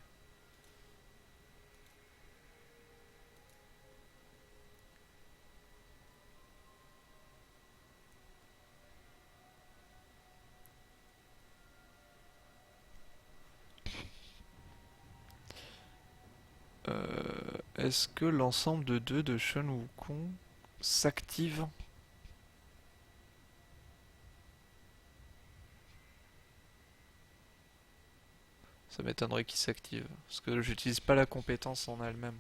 Est-ce que l'ensemble de 2 de Shun Wukong s'active? Ça m'étonnerait qu'il s'active, parce que j'utilise pas la compétence en elle-même.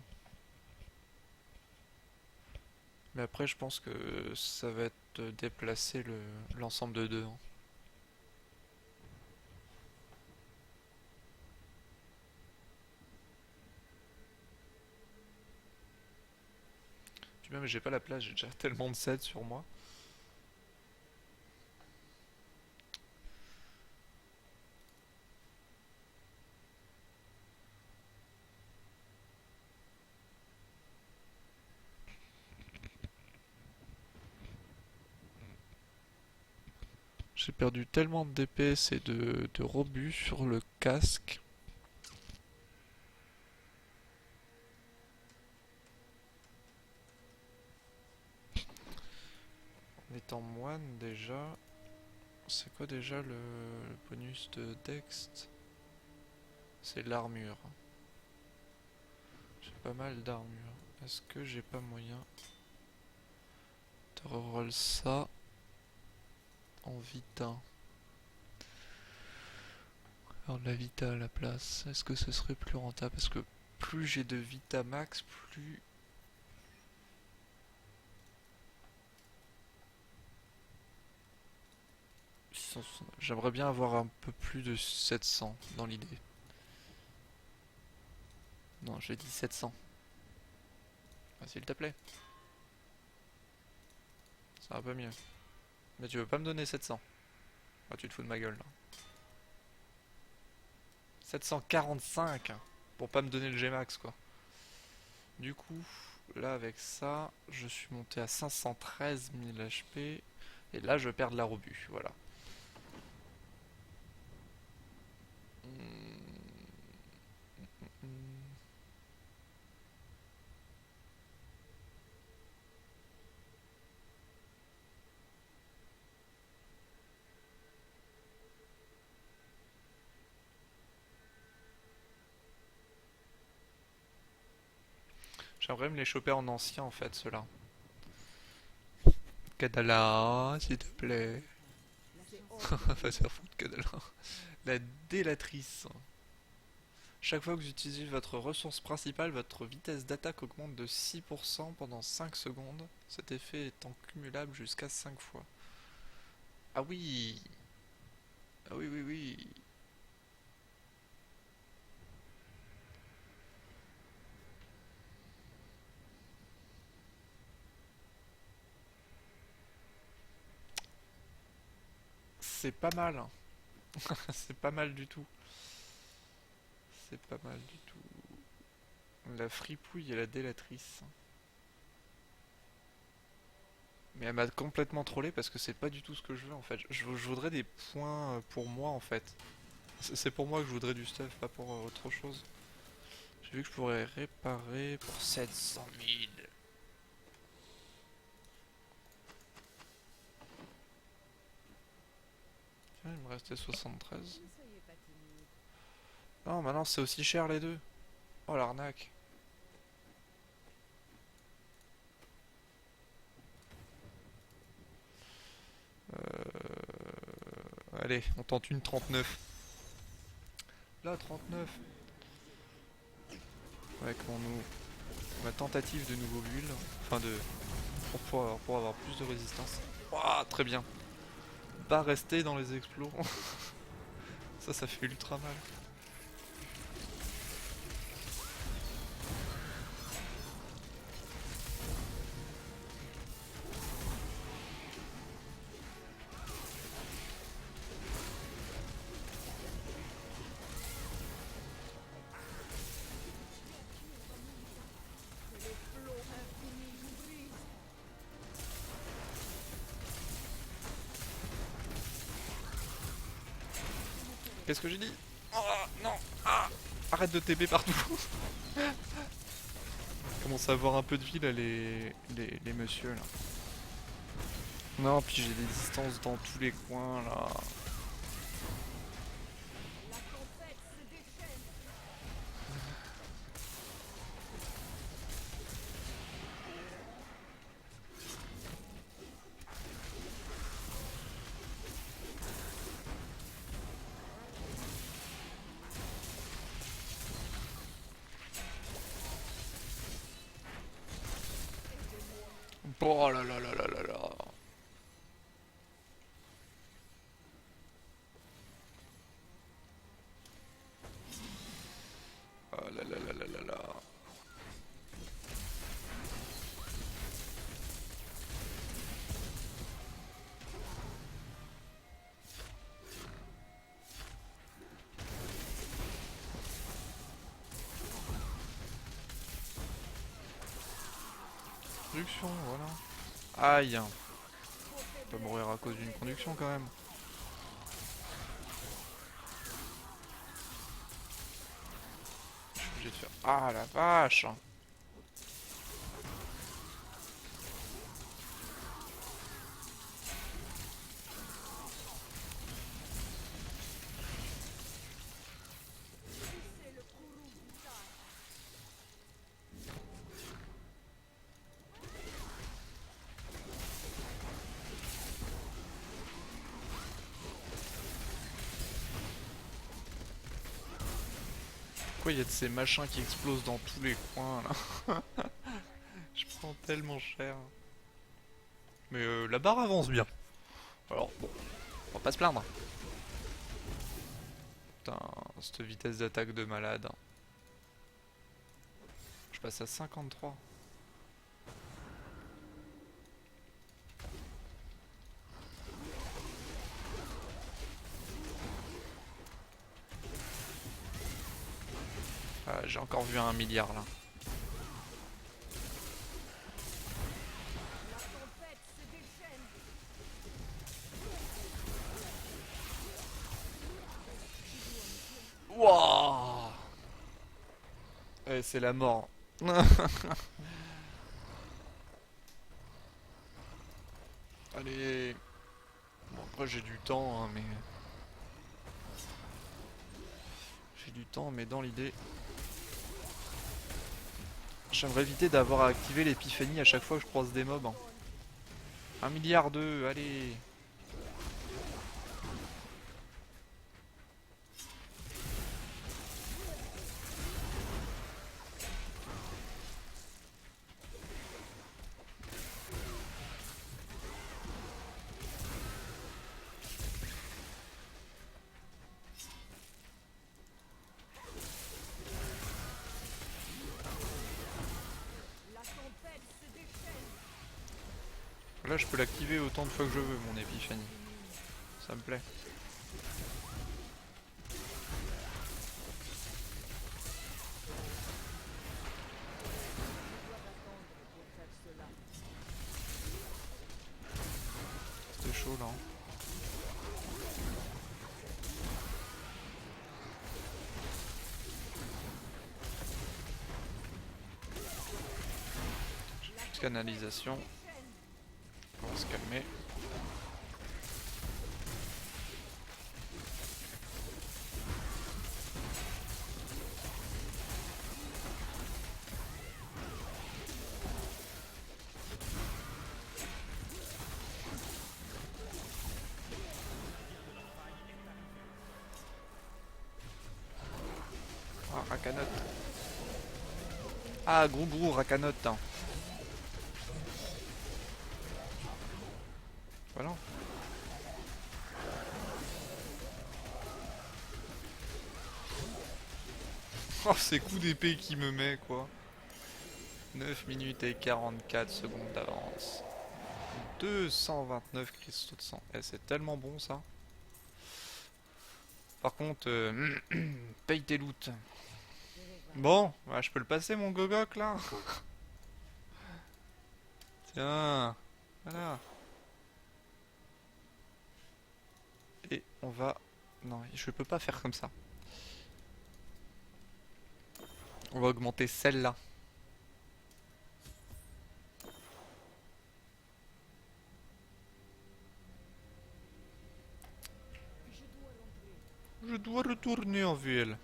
Mais après je pense que ça va être de déplacer l'ensemble de 2. Puis même j'ai pas la place, j'ai déjà tellement de sets sur moi. J'ai perdu tellement de DPS et de rebut sur le casque. En étant moine déjà, c'est quoi déjà le bonus de Dext? C'est l'armure. J'ai pas mal d'armure. Est-ce que j'ai pas moyen de reroll ça en Vita? Alors de la Vita à la place, est-ce que ce serait plus rentable? Parce que plus j'ai de Vita max, plus... J'aimerais bien avoir un peu plus de 700 dans l'idée. Non, j'ai dit 700. Ah, s'il te plaît. C'est un peu mieux. Mais tu veux pas me donner 700? Ah, tu te fous de ma gueule là. 745 pour pas me donner le Gmax quoi. Du coup, là avec ça, je suis monté à 513 000 HP. Et là, je perds de la rebut, voilà. J'aimerais me les choper en ancien en fait, ceux-là. Kadala, s'il te plaît. Va se faire foutre, Kadala. La délatrice. Chaque fois que vous utilisez votre ressource principale, votre vitesse d'attaque augmente de 6% pendant 5 secondes. Cet effet étant cumulable jusqu'à 5 fois. Ah oui! Ah oui, oui, oui! C'est pas mal, hein. C'est pas mal du tout. C'est pas mal du tout. La fripouille et la délatrice. Mais elle m'a complètement trollé parce que c'est pas du tout ce que je veux en fait. Je voudrais des points pour moi en fait. C'est pour moi que je voudrais du stuff, pas pour autre chose. J'ai vu que je pourrais réparer pour 700 000. Tiens, il me restait 73. Ne soyez pas timide. Non, maintenant c'est aussi cher les deux. Oh l'arnaque. Allez, on tente une 39. Là, 39. Avec ma tentative de nouveau build. Enfin, pour avoir plus de résistance. Ouah, très bien. Pas rester dans les explos. Ça fait ultra mal. Qu'est-ce que j'ai dit? Oh non! Ah, arrête de TP partout! Commence à avoir un peu de vie là les messieurs là. Non, puis j'ai des distances dans tous les coins là. Oh là là là là là là. Oh là là là là là là. Conduction, voilà. Aïe. On peut mourir à cause d'une conduction quand même. Je suis obligé de faire. Ah la vache! Pourquoi il y a de ces machins qui explosent dans tous les coins là? Je prends tellement cher. Mais la barre avance bien. Alors bon, on va pas se plaindre. Putain, cette vitesse d'attaque de malade. Je passe à 53. Ah, j'ai encore vu un milliard là. Wouah. Eh, c'est la mort. Allez. Bon, après j'ai du temps, hein, mais... J'ai du temps, mais dans l'idée... J'aimerais éviter d'avoir à activer l'épiphanie à chaque fois que je croise des mobs, hein. 1 milliard d'eux, allez. Là, je peux l'activer autant de fois que je veux, mon épiphanie. Ça me plaît. C'était chaud là, hein. Petite canalisation. On va se calmer. Ah, Rakanote. Ah, gros Rakanote, hein. Voilà. Oh, ces coups d'épée qui me met, quoi. 9 minutes et 44 secondes d'avance. 229 cristaux de sang. Eh, c'est tellement bon, ça. Par contre, paye tes loots. Bon, bah, je peux le passer, mon gogok, là. Tiens, voilà. Et on va... Non, je peux pas faire comme ça. On va augmenter celle-là. Je dois retourner en ville.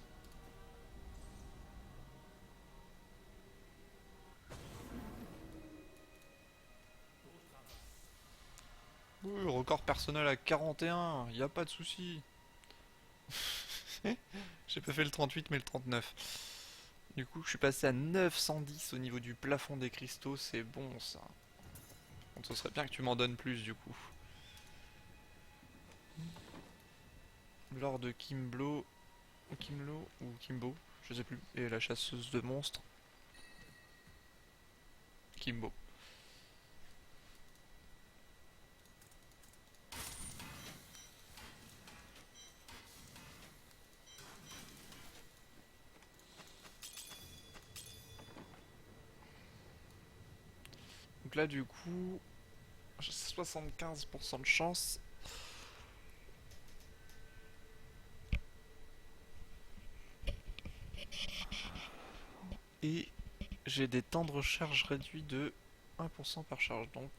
Oui, record personnel à 41, y a pas de souci. J'ai pas fait le 38 mais le 39. Du coup, je suis passé à 910 au niveau du plafond des cristaux, c'est bon ça. Bon, ce serait bien que tu m'en donnes plus du coup. Lors de Kimlo ou Kimbo, je sais plus, et la chasseuse de monstres. Kimbo. Donc là du coup, j'ai 75% de chance. Et j'ai des temps de recharge réduits de 1% par charge, donc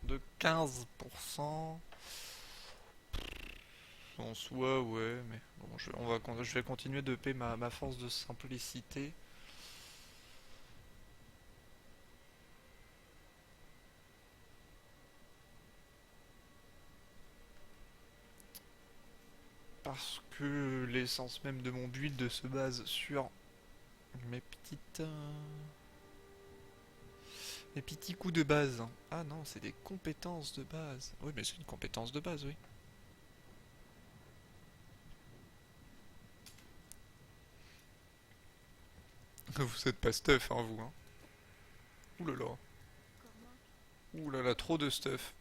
de 15%. En soi, ouais, mais bon, je vais continuer de payer ma force de simplicité. Parce que l'essence même de mon build se base sur mes mes petits coups de base. Ah non, c'est des compétences de base. Oui, mais c'est une compétence de base, oui. Vous êtes pas stuff, hein, vous, hein. Ouh là là. Ouh là là, trop de stuff.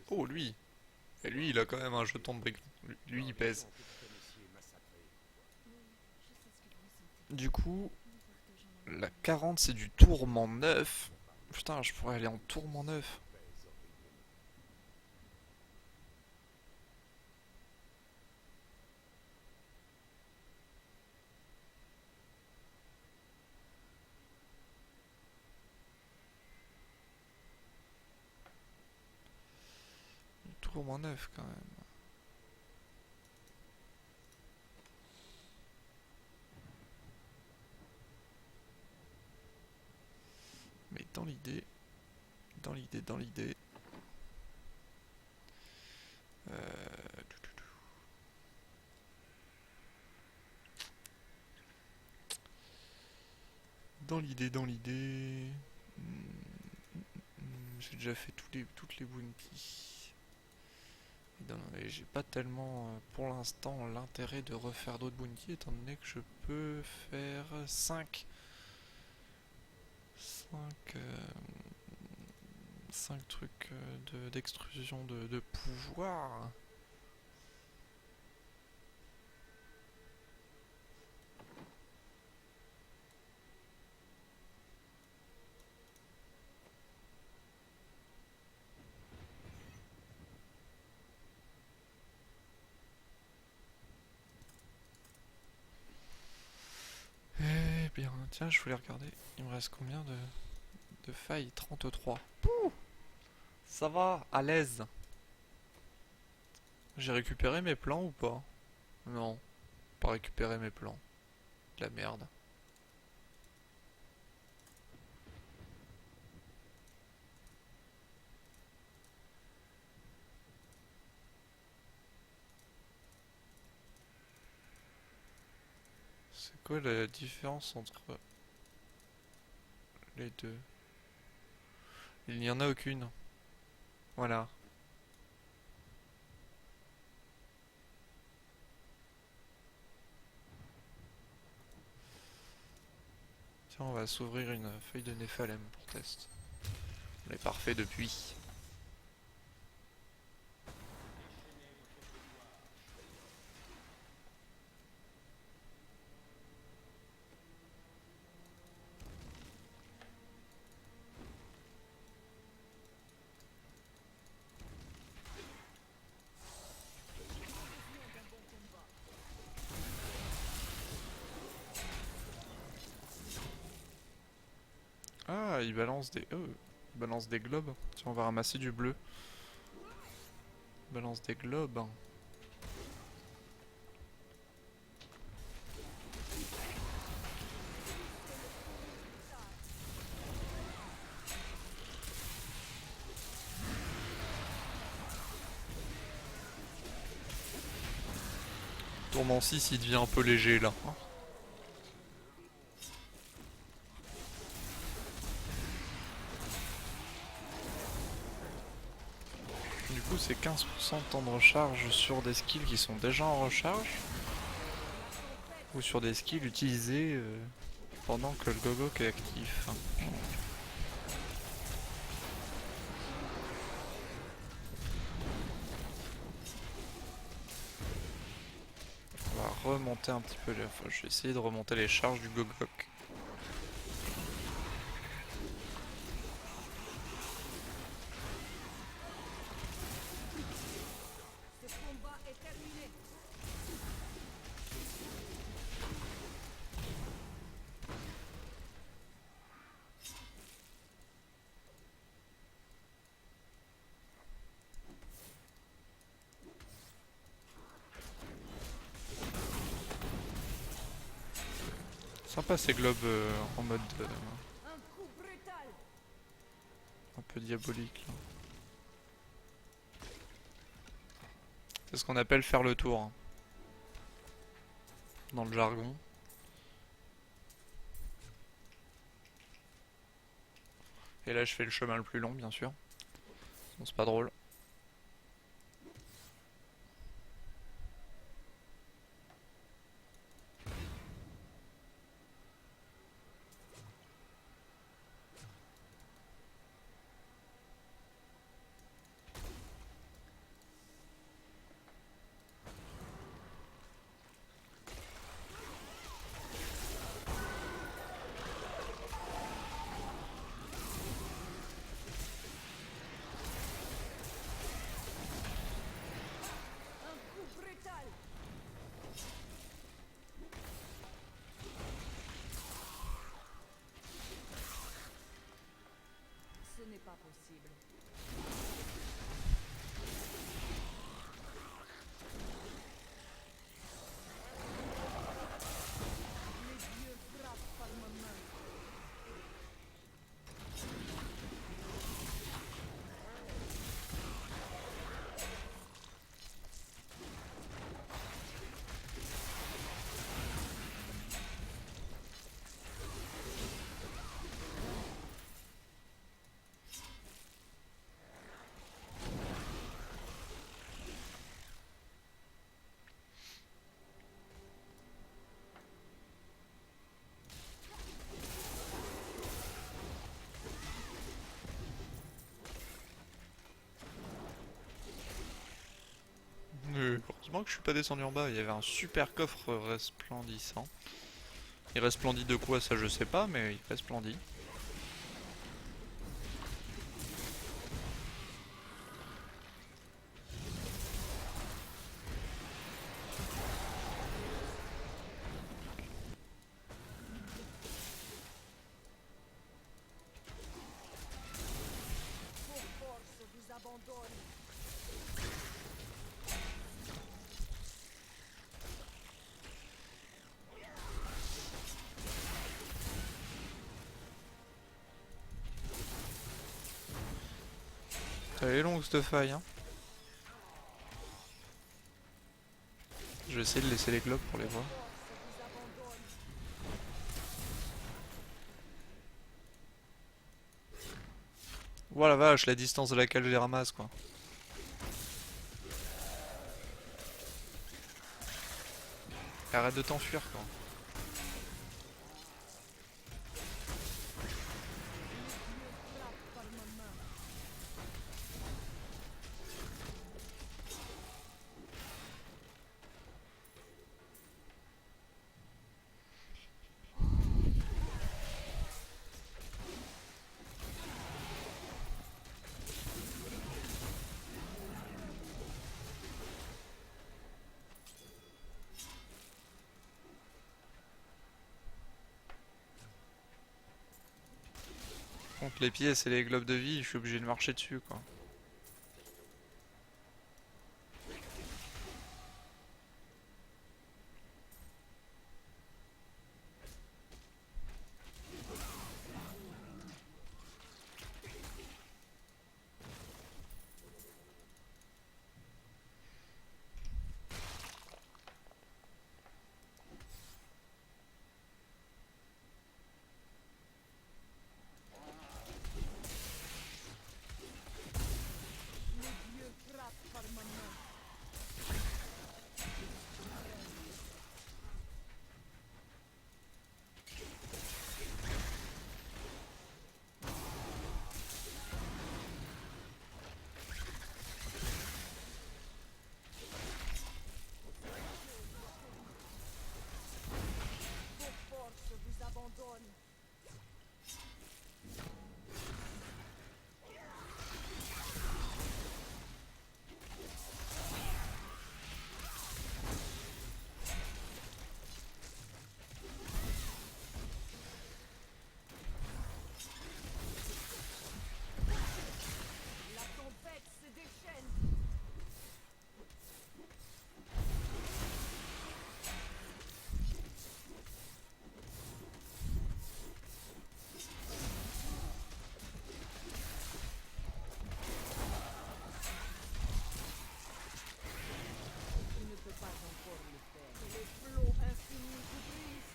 Oh, lui. Et lui, il a quand même un jeton de brigand. Lui, il pèse. Du coup, la 40, c'est du tourment 9. Putain, je pourrais aller en tourment 9. pour -9 quand même. Mais dans l'idée, dans l'idée. Dans l'idée. J'ai déjà fait toutes les bounties. Et j'ai pas tellement pour l'instant l'intérêt de refaire d'autres bounties étant donné que je peux faire 5 trucs d'extrusion de pouvoir. Eh bien, tiens, je voulais regarder. Il me reste combien de failles? 33. Pouh, ça va, à l'aise. J'ai récupéré mes plans ou pas? Non, pas récupéré mes plans. De la merde. C'est quoi la différence entre les deux? Il n'y en a aucune. Voilà. Tiens, on va s'ouvrir une feuille de Néphalem pour test. On est parfait depuis. Ah, il balance des... Oh, il balance des globes. Tiens, on va ramasser du bleu. Il balance des globes. Tourment 6, il devient un peu léger là. Du coup, c'est 15% de temps de recharge sur des skills qui sont déjà en recharge. Ou sur des skills utilisés pendant que le Gogok est actif. On va remonter un petit peu. Enfin, je vais essayer de remonter les charges du Gogok. Sympa ces globes en mode un peu diabolique là. C'est ce qu'on appelle faire le tour hein, dans le jargon. Et là je fais le chemin le plus long bien sûr. Sinon c'est pas drôle. Ce n'est pas possible. que je suis pas descendu en bas. Il y avait un super coffre resplendissant. Il resplendit de quoi, ça je sais pas, mais il resplendit. Pour force vous abandonne. Elle est longue cette faille, hein. Je vais essayer de laisser les globes pour les voir. Force vous abandonne. Ouah la vache, la distance de laquelle je les ramasse quoi. Arrête de t'enfuir quoi. Dieu frappe par ma main. Contre les pièces et les globes de vie, je suis obligé de marcher dessus quoi. Le Dieu frappe par ma main. Pour force vous abandonne. La tempête se déchaîne. Tu ne peux pas encore le faire. Les flots infinis vous brisent.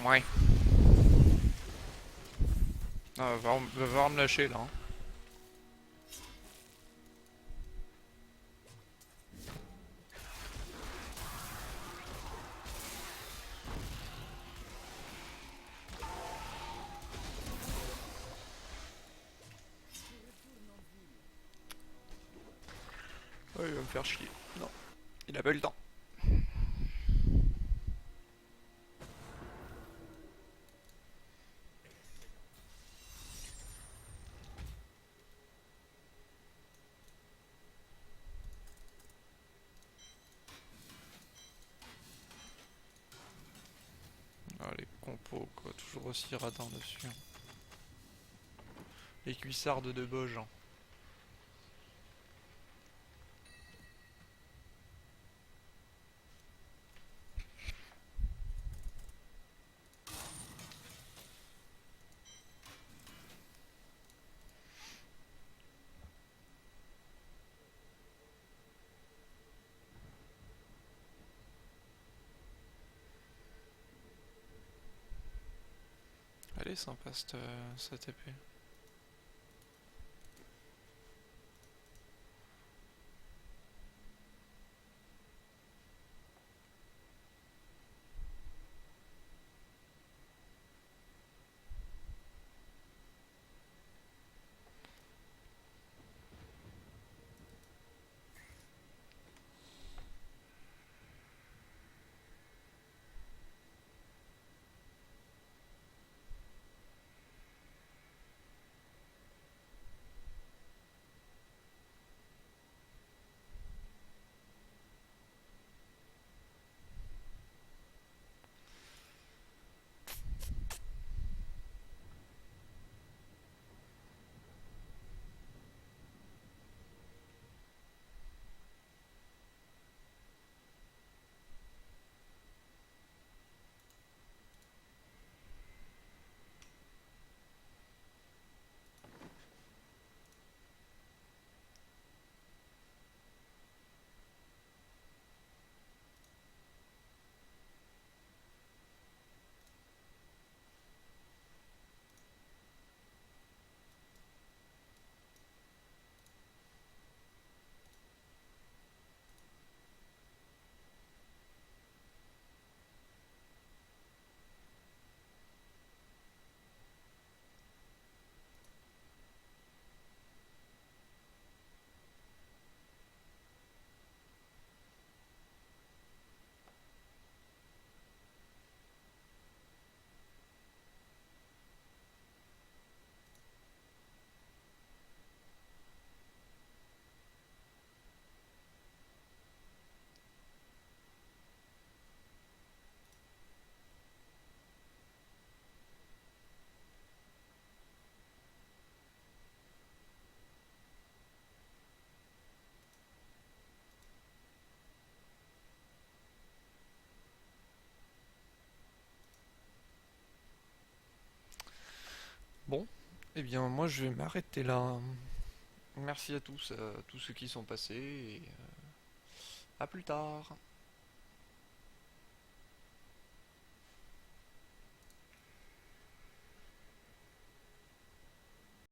Ouais. Ah, va voir me lâcher là. Hein. Je retourne en ville. Ouais, il va me faire chier. Non, il a pas eu le temps. Ah, les compos quoi, toujours aussi radins dessus. Les cuissardes de Boge. Hein. Elle est sympa cette épée. Bon, eh bien moi je vais m'arrêter là. Merci à tous ceux qui sont passés et à plus tard.